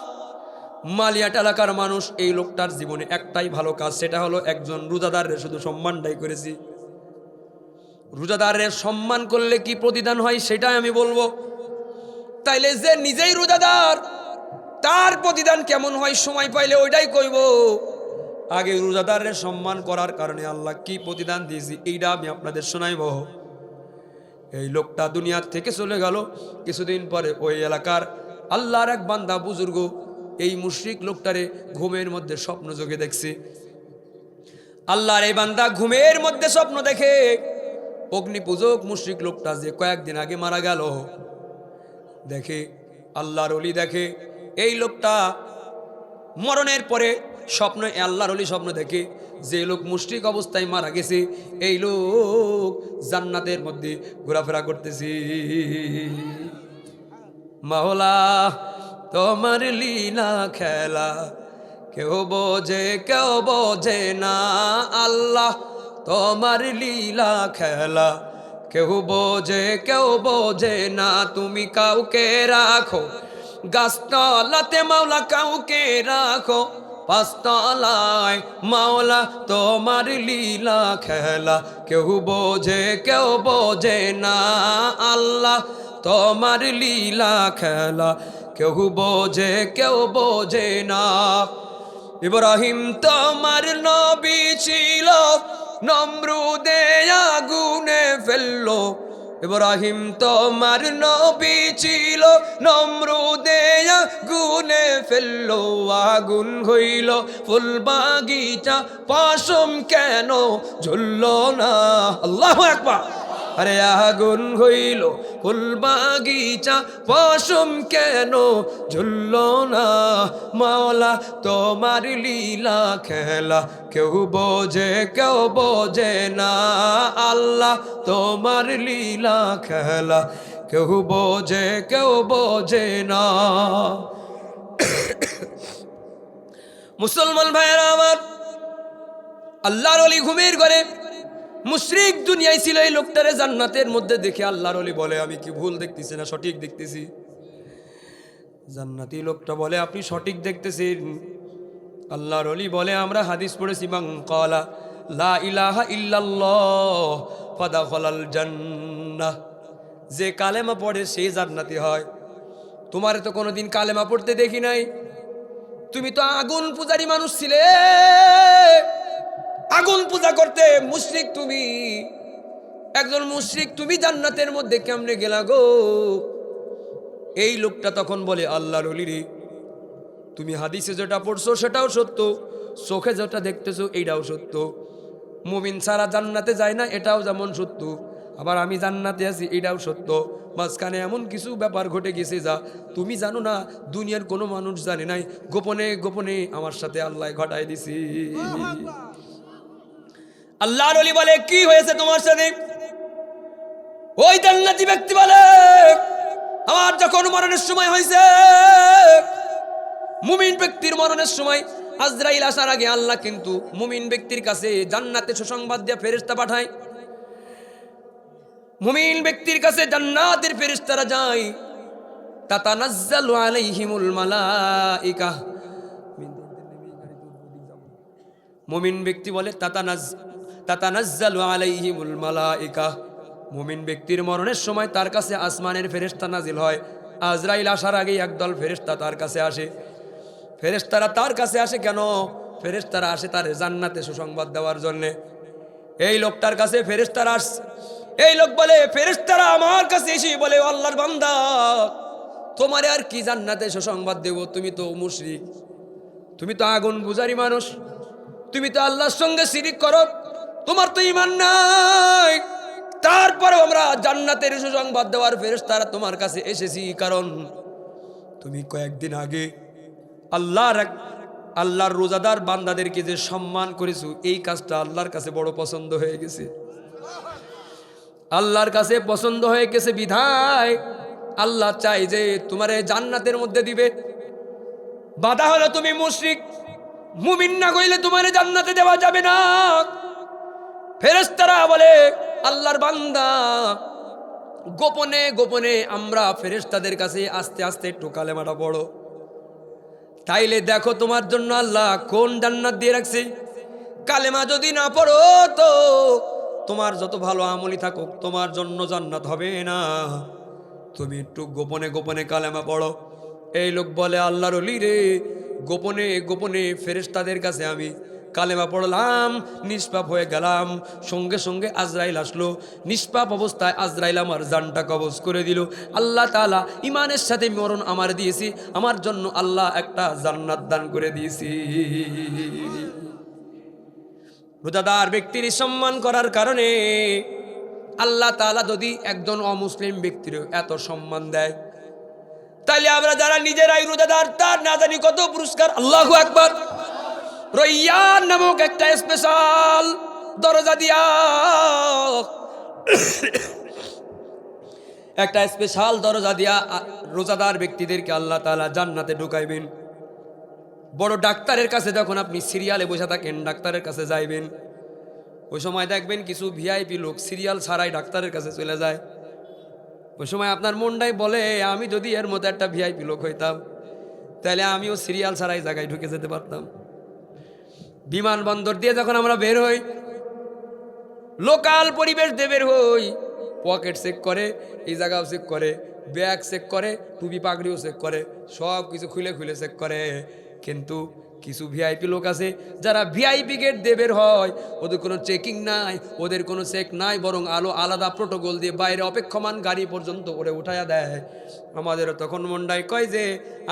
মালিয়াট এলাকার মানুষ এই লোকটার জীবনে একটাই ভালো কাজ, সেটা হলো একজন রোজাদারের শুধু সম্মানটাই করেছি। রোজাদারের সম্মান করলে কি প্রতিদান হয় সেটাই আমি বলবো। তাইলে যে নিজেই রোজাদার তার প্রতিদান কেমন হয় সময় পাইলে ওইটাই কইব। আগে রোজাদারের সম্মান করার কারণে আল্লাহ কি প্রতিদান দিয়েছি এইটা আমি আপনাদের শোনাইব। এই লোকটা দুনিয়ার থেকে চলে গেল। কিছুদিন পরে ওই এলাকার আল্লাহর এক বান্দা বুজুর্গ এই মুশরিক লোকটারে ঘুমের মধ্যে স্বপ্ন যোগে দেখছে। আল্লাহর এই বান্দা ঘুমের মধ্যে স্বপ্ন দেখে অগ্নিপূজক মুশরিক লোকটা যে কয়েকদিন আগে মারা গেল, দেখে আল্লাহর ওলি, দেখে এই লোকটা মরণের পরে স্বপ্ন, আল্লাহর ওলি স্বপ্ন দেখে যে লোক মুশরিক অবস্থায় মারা গেছে এই লোক জান্নাতের মধ্যে ঘোরাফেরা করতেছে। মাওলা তোমার লীলা খেলা কেউ বোঝে না। আল্লাহ তোমার লীলা খেলা কেউ বোঝে না। তুমি কাউকে রাখো গাছতলাতে মাওলা, কাউকে রাখো পাঁচতলায় মাওলা। তোমার লীলা খেলা কেউ বোঝে না। আল্লাহ তোমার লীলা খেলা কেউ বোঝে না। ইব্রাহিম তোমার নবী ছিল, নমরুদে আগুনে ফেললো। ইব্রাহিম তোমার নবী ছিল, নমরুদে আগুনে ফেললো। আগুন হইল ফুল বাগিচা, পশম কেন ঝুললো না? আল্লাহু আকবার। আরে আগুন হইল ফুল বাগিচা, পশম কেন ঝুললো না? মাওলা তোমার লীলা খেলা কেউ বোঝে না। আল্লাহ তোমার লীলা খেলা কেউ বোঝে না। মুসলমান ভাইয়েরা আমার, আল্লাহর ওলি ঘুমের ঘরে মুশরিক দুনিয়ায় ছিল। এই লোকটারে জান্নাতের মধ্যে দেখে আল্লাহর ওলি বলে, আমি কি ভুল দেখতেছি না সঠিক দেখতেছি? জান্নাতি লোকটা বলে, আপনি সঠিক দেখতেছেন। আল্লাহর ওলি বলে, আমরা হাদিস পড়েছি, মান ক্বালা লা ইলাহা ইল্লাল্লাহ ফাদাখালাল জান্নাহ। যে কালেমা পড়ে সে জান্নাতি হয়। তোমারে তো কোনোদিন কালেমা পড়তে দেখি নাই। তুমি তো আগুন পূজারি মানুষ ছিলে, আগুন পূজা করতে মুশরিক। তুমি একজন মুশরিক, তুমি জান্নাতের মধ্যে কেমনে গেলা গো? এই লোকটা তখন বলে, আল্লাহর ওলি রে, তুমি হাদিসে যেটা পড়ছো সেটাও সত্য, চোখে যেটা দেখতেছো এইটাও সত্য। মুমিন ছাড়া জান্নাতে যায় না এটাও যেমন সত্য, আবার আমি জান্নাতে আছি এটাও সত্য। মাঝখানে এমন কিছু ব্যাপার ঘটে গেছে যা তুমি জানো না, দুনিয়ার কোনো মানুষ জানে নাই, গোপনে গোপনে আমার সাথে আল্লাহ ঘটায় দিছি। আল্লাহর ওলি বলে, কি হয়েছে তোমার সাথে? ওই জান্নাতি ব্যক্তি বলে, আমার যখন মরণের সময় হয়েছে, মুমিন ব্যক্তির মরণের সময় আজরাইল আসার আগে আল্লাহ কিন্তু মুমিন ব্যক্তির কাছে জান্নাতে সুসংবাদ দিয়ে ফেরেশতা পাঠায়। মুমিন ব্যক্তির কাছে জান্নাতের ফেরেশতারা যায়, তাতানাজ্জালু আলাইহিমুল মালাইকা। মুমিন ব্যক্তি বলে তাতানাজ্জালু আলাইহিমুল মালাইকা। মুমিন ব্যক্তির মরণের সময় তার কাছে আসমানের ফেরেশতা নাজিল হয়। আজরাইল আসার আগে একদল ফেরেশতা তার কাছে আসে। ফেরেশতারা তার কাছে আসে কেন? ফেরেশতারা আসে তার জান্নাতে সুসংবাদ দেওয়ার জন্য। এই লোকটার কাছে ফেরেশতারা আসছে। এই লোক বলে, ফেরেশতারা আমার কাছে এসে বলে, আল্লাহর বান্দা, তোমারে আর কি জান্নাতে সুসংবাদ দেব? তুমি তো মুশরিক, তুমি তো আগুন পূজারি মানুষ, তুমি তো আল্লাহর সঙ্গে শিরিক করো, তোমার তো ঈমান নাই। তারপরেও আমরা জান্নাতের সুসংবাদ দেওয়ার ফেরেশতারা তোমার কাছে এসেছি, কারণ তুমি কয়েকদিন আগে আল্লাহর রোজাদার বান্দাদেরকে যে সম্মান করেছো, এই কাজটা আল্লাহর কাছে বড় পছন্দ হয়ে গেছে। আল্লাহর কাছে পছন্দ হয়ে গেছে বিধায় আল্লাহ চাই যে তোমারে জান্নাতের মধ্যে দিবে। বাধা হলো তুমি মুশরিক, মুমিন না কইলে তোমারে জান্নাতে দেওয়া যাবে না। ফেরেশতারা বলে, আল্লাহর বান্দা, গোপনে গোপনে আমরা ফেরেশতাদের কাছে আস্তে আস্তে একটু কালেমাটা পড়ো, তাইলে দেখো তোমার জন্য আল্লাহ কোন জান্নাত দিয়ে রাখছে। কালেমা যদি না পড়ো তো তোমার যত ভালো আমলই থাকুক তোমার জন্য জান্নাত হবে না। তুমি একটু গোপনে গোপনে কালেমা পড়ো। এই লোক বলে, আল্লাহর ওলি রে, গোপনে গোপনে ফেরেশতাদের কাছে আমি কালেমা পড়লাম, নিষ্পাপ হয়ে গেলাম। সঙ্গে সঙ্গে আজরাইল আসলো। নিষ্পাপ অবস্থায় আজরাইল আমার জানটা কবজ করে দিল। আল্লাহ তাআলা ইমানের সাথে মরণ আমার দিয়েছি, আমার জন্য আল্লাহ একটা জান্নাত দান করে দিয়েছি। রোজাদার ব্যক্তির সম্মান করার কারণে আল্লাহ তাআলা যদি একজন অমুসলিম ব্যক্তির এত সম্মান দেয়, তাহলে আমরা যারা নিজেরাই রোজাদার তার না জানি কত পুরস্কার। আল্লাহু আকবার। রয়্যান নামক একটা স্পেশাল দরজা দিয়া, একটা স্পেশাল দরজা দিয়া রোজাদার ব্যক্তিদেরকে আল্লাহ তাআলা জান্নাতে ঢুকাইবেন। বড় ডাক্তারের কাছে যখন আপনি সিরিয়ালে বসে থাকেন, ডাক্তারের কাছে যাইবেন, ওই সময় দেখবেন কিছু ভিআইপি লোক সিরিয়াল ছাড়াই ডাক্তারের কাছে চলে যায়। ওই সময় আপনার মনটাই বলে, আমি যদি এর মতো একটা ভিআইপি লোক হইতাম, তাহলে আমিও সিরিয়াল ছাড়াই জায়গায় ঢুকে যেতে পারতাম। বিমানবন্দর দিয়ে যখন আমরা বের হই, লোকাল পরিবেশ দিয়ে বের হই, পকেট চেক করে, এই জায়গাও চেক করে, ব্যাগ চেক করে, টুপি পাগড়িও চেক করে, সব কিছু খুলে খুলে চেক করে। কিন্তু কিছু ভিআইপি লোক আছে যারা ভিআইপি গেট দিয়ে বের হয়, ওদের কোনো চেকিং নাই, ওদের কোনো চেক নাই, বরং আলাদা প্রোটোকল দিয়ে বাইরে অপেক্ষমান গাড়ি পর্যন্ত করে উঠাইয়া দেয়। আমাদেরও তখন মনটাই কয় যে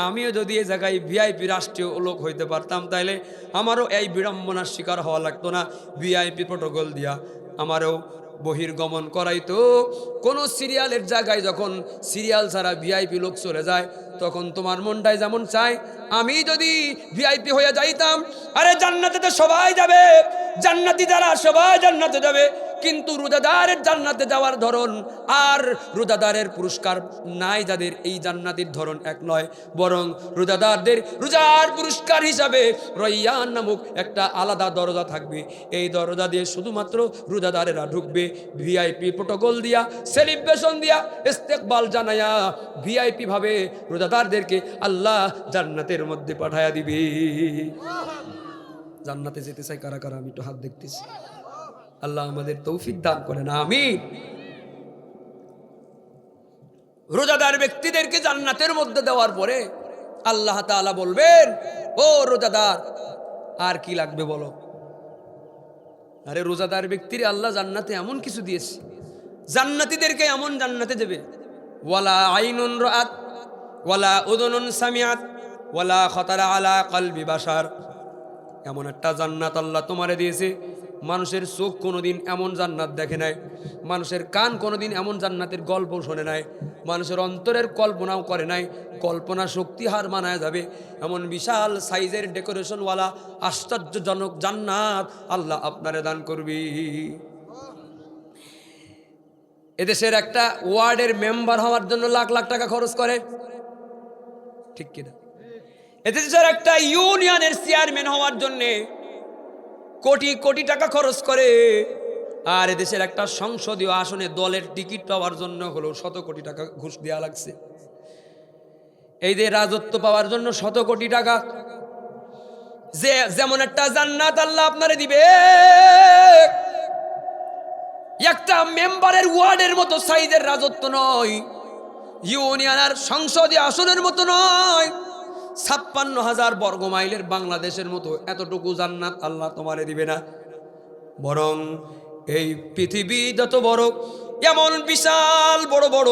আমিও যদি এই জায়গায় ভিআইপি রাষ্ট্রীয় লোক হইতে পারতাম, তাইলে আমারও এই বিড়ম্বনার শিকার হওয়া লাগতো না। ভিআইপি প্রোটোকল দিয়া আমারও বহির্গমন করাইতো। কোনো সিরিয়ালের জায়গায় যখন সিরিয়াল ছাড়া ভিআইপি লোক চলে যায়, তখন তোমার মনটাই যেমন চায় আমি যদি ভিআইপি হয়ে যাইতাম। আরে জান্নাতে তো সবাই যাবে, জান্নাতি যারা সবাই জান্নাতে যাবে, কিন্তু রোজাদারের জান্নাতে যাওয়ার ধরন আর রোজাদারের পুরস্কার নাই যাদের, এই জান্নাতের ধরন এক নয়, বরং রোজাদারদের রোজার পুরস্কার হিসাবে রয়্যান নামক একটা আলাদা দরজা থাকবে। এই দরজা দিয়ে শুধুমাত্র রোজাদারেরা ঢুকবে। ভিআইপি প্রোটোকল দিয়া, সেলিব্রেশন দিয়া, ইস্তেকবাল জানায়া ভিআইপি ভাবে রোজাদারদেরকে আল্লাহ জান্নাতের মধ্যে পাঠায়া দিবে। জান্নাতে যেতে চাই কারা কারা? আমি একটু হাত দেখতেছি। আল্লাহ আমাদের তৌফিক দান করেন, আমিন। রোজাদার ব্যক্তিদেরকে জান্নাতের মধ্যে দেওয়ার পরে আল্লাহ তাআলা বলবেন, ও রোজাদার, আর কি লাগবে বলো? আরে রোজাদার ব্যক্তির আল্লাহ জান্নাতে এমন কিছু দিয়েছে, জান্নাতীদেরকে এমন জান্নাতে দেবে, ওয়ালা আইনুন রাআত ওয়ালা উযুনুন সামিআত ওয়ালা খাতারা আলা কলবি বাশার। এমন একটা জান্নাত আল্লাহ তোমারে দিয়েছে, মানুষের চোখ কোনোদিন এমন জান্নাত দেখে নাই, মানুষের কান কোনোদিন এমন জান্নাতের গল্প শোনে নাই, মানুষের অন্তরের কল্পনাও করে নাই। কল্পনা শক্তি হার মানায় যাবে এমন বিশাল সাইজের ডেকোরেশনওয়ালা আশ্চর্যজনক জান্নাত আল্লাহ আপনারে দান করবি। এদেশের একটা ওয়ার্ডের মেম্বার হওয়ার জন্য লাখ লাখ টাকা খরচ করে, ঠিক কিনা? এদেশের একটা ইউনিয়নের চেয়ারম্যান হওয়ার জন্য কোটি কোটি টাকা খরচ করে। আর এদেশের একটা সংসদীয় আসনে দলের টিকিট পাওয়ার জন্য হলো শত কোটি টাকা ঘুষ দেওয়া লাগছে। এই যে রাজত্ব পাওয়ার জন্য শত কোটি টাকা, যে যেমন একটা জান্নাত আল্লাহ আপনারে দিবে, একটা মেম্বারের ওয়ার্ডের মতো সাইজের রাজত্ব নয়, ইউনিয়নের সংসদীয় আসনের মতো নয়, 56,000 বর্গ মাইলের বাংলাদেশের মতো এতটুকু জান্নাত আল্লাহ তোমারে দিবে না। বরং এই পৃথিবী যত বড়, এমন বিশাল বড় বড়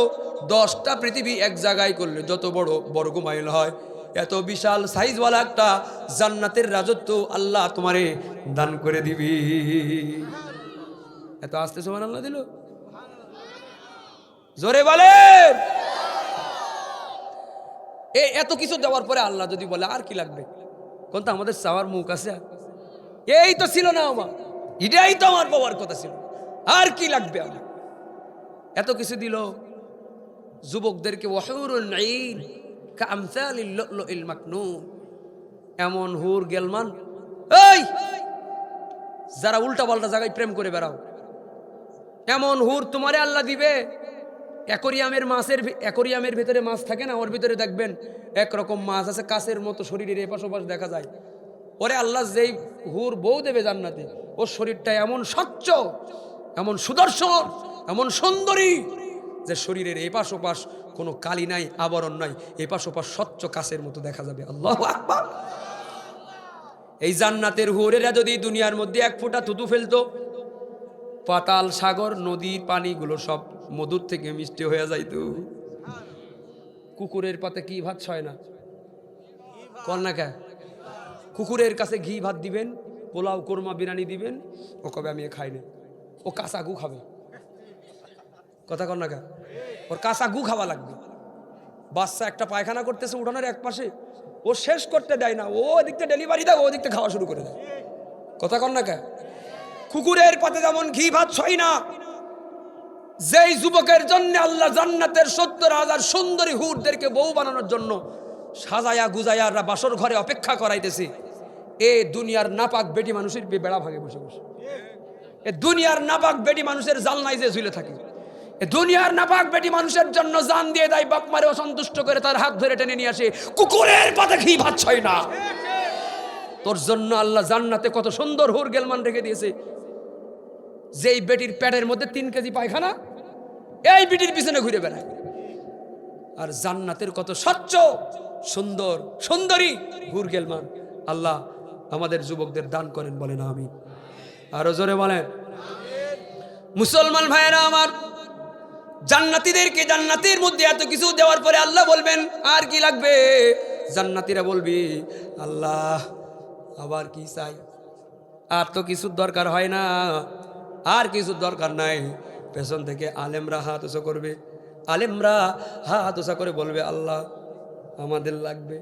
10টা পৃথিবী এক জায়গায় করলে যত বড় বর্গ মাইল হয়, এত বিশাল সাইজওয়ালা একটা জান্নাতের রাজত্ব আল্লাহ তোমারে দান করে দিবি। এত আস্তে সুবহানাল্লাহ দিল, জোরে বলেন। এত কিছু দেওয়ার পরে আল্লাহ যদি বলে আর কি লাগবে, কোন তো আমাদের চাওয়ার মুখ আছে? এই তো ছিল না আমার, এটাই তো আমার পাওয়ার কথা ছিল, আর কি লাগবে আমার? এত কিছু দিল। যুবকদেরকে ওয়াহুরুন আইন কামসালিল লুলুল মাকনুন, এমন হুর গেলমান, এই যারা উল্টা পাল্টা জায়গায় প্রেম করে বেড়াও, এমন হুর তোমারে আল্লাহ দিবে। অ্যাকোরিয়ামের ভিতরে মাছ থাকে না, ওর ভিতরে দেখবেন একরকম মাছ আছে কাছের মতো, শরীরের এপাশ ওপাশ দেখা যায়। ওরে আল্লাহ যেই হুর বউ দেবে জান্নাতে, ওর শরীরটা এমন স্বচ্ছ, এমন সুদর্শন, এমন সুন্দরী, যে শরীরের এপাশ ওপাশ কোনো কালি নাই, আবরণ নাই, এপাশ ওপাশ স্বচ্ছ কাছের মতো দেখা যাবে। আল্লাহু আকবার। এই জান্নাতের হুরেরা যদি দুনিয়ার মধ্যে এক ফোঁটা থুতু ফেলতো, পাতাল সাগর নদীর পানিগুলো সব মধুর থেকে মিষ্টি হয়ে যাইতো। কুকুরের পাতে কি ভাত ছয় না, কন্যাকা কুকুরের কাছে ঘি ভাত দিবেন, পোলাও কোরমা বিরিয়ানি দিবেন, ও কবে আমি খাই না, ও কাঁচা গু খাবে। কথা কন্যাকা, ওর কাঁচা গু খাওয়া লাগবে। বাচ্চা একটা পায়খানা করতেছে উঠানোর এক পাশে, ও শেষ করতে দেয় না, ও দিকটা ডেলিভারি দেয়, ও দিকটা খাওয়া শুরু করে দেয়। কথা কন্যাকা, কুকুরের পাতে যেমন ঘি ভাত ছয় না, যেই যুবকের জন্য আল্লাহ জান্নাতের 70,000 সুন্দরী হুরদেরকে বউ বানানোর জন্য সাজায়া গুজায়া বাসর ঘরে অপেক্ষা করাইতেছে, এ দুনিয়ার নাপাক বেটি মানুষের বেড়া ভাগে বসে বসে, এ দুনিয়ার নাপাক বেটি মানুষের জালনায় যে ঝুলে থাকে, এ দুনিয়ার নাপাক বেটি মানুষের জন্য জান দিয়ে দেয়, বাপ মারে অসন্তুষ্ট করে তার হাত ধরে টেনে নিয়ে আসে। কুকুরের পাতে ঘি ভাত ছয় না, তোর জন্য আল্লাহ জান্নাতে কত সুন্দর হুর গেলমান রেখে দিয়েছে। যেই বেটির পেটের মধ্যে 3 কেজি পায়খানা, এই বেটির পিছনে ঘুরে বেড়ায়। আর জান্নাতের কত স্বচ্ছ সুন্দর সুন্দরী হুর গেলমান আল্লাহ আমাদের যুবকদের দান করেন, বলেন আমিন। আরো জোরে বলেন। মুসলমান ভাইয়েরা আমার, জান্নাতীদেরকে জান্নাতের মধ্যে এত কিছু দেওয়ার পরে আল্লাহ বলবেন আর কি লাগবে? জান্নাতীরা বলবি আল্লাহ আবার কি চাই? আর তো কিছুর দরকার হয় না, আর কিছুর দরকার নাই। পেছন থেকে আলেমরা হাত উঁচু করবে, আলেমরা হাত উঁচা করে বলবে আল্লাহ আমাদের লাগবে।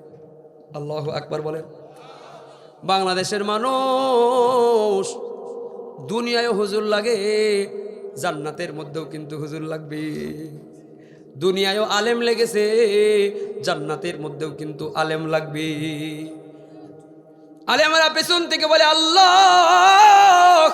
আল্লাহু আকবার বলেন। বাংলাদেশের মানুষ দুনিয়ায় হুজুর লাগে, জান্নাতের মধ্যেও কিন্তু হুজুর লাগবে। দুনিয়ায়ও আলেম লেগেছে, জান্নাতের মধ্যেও কিন্তু আলেম লাগবে। আলেমরা পেছন থেকে বলে আল্লাহ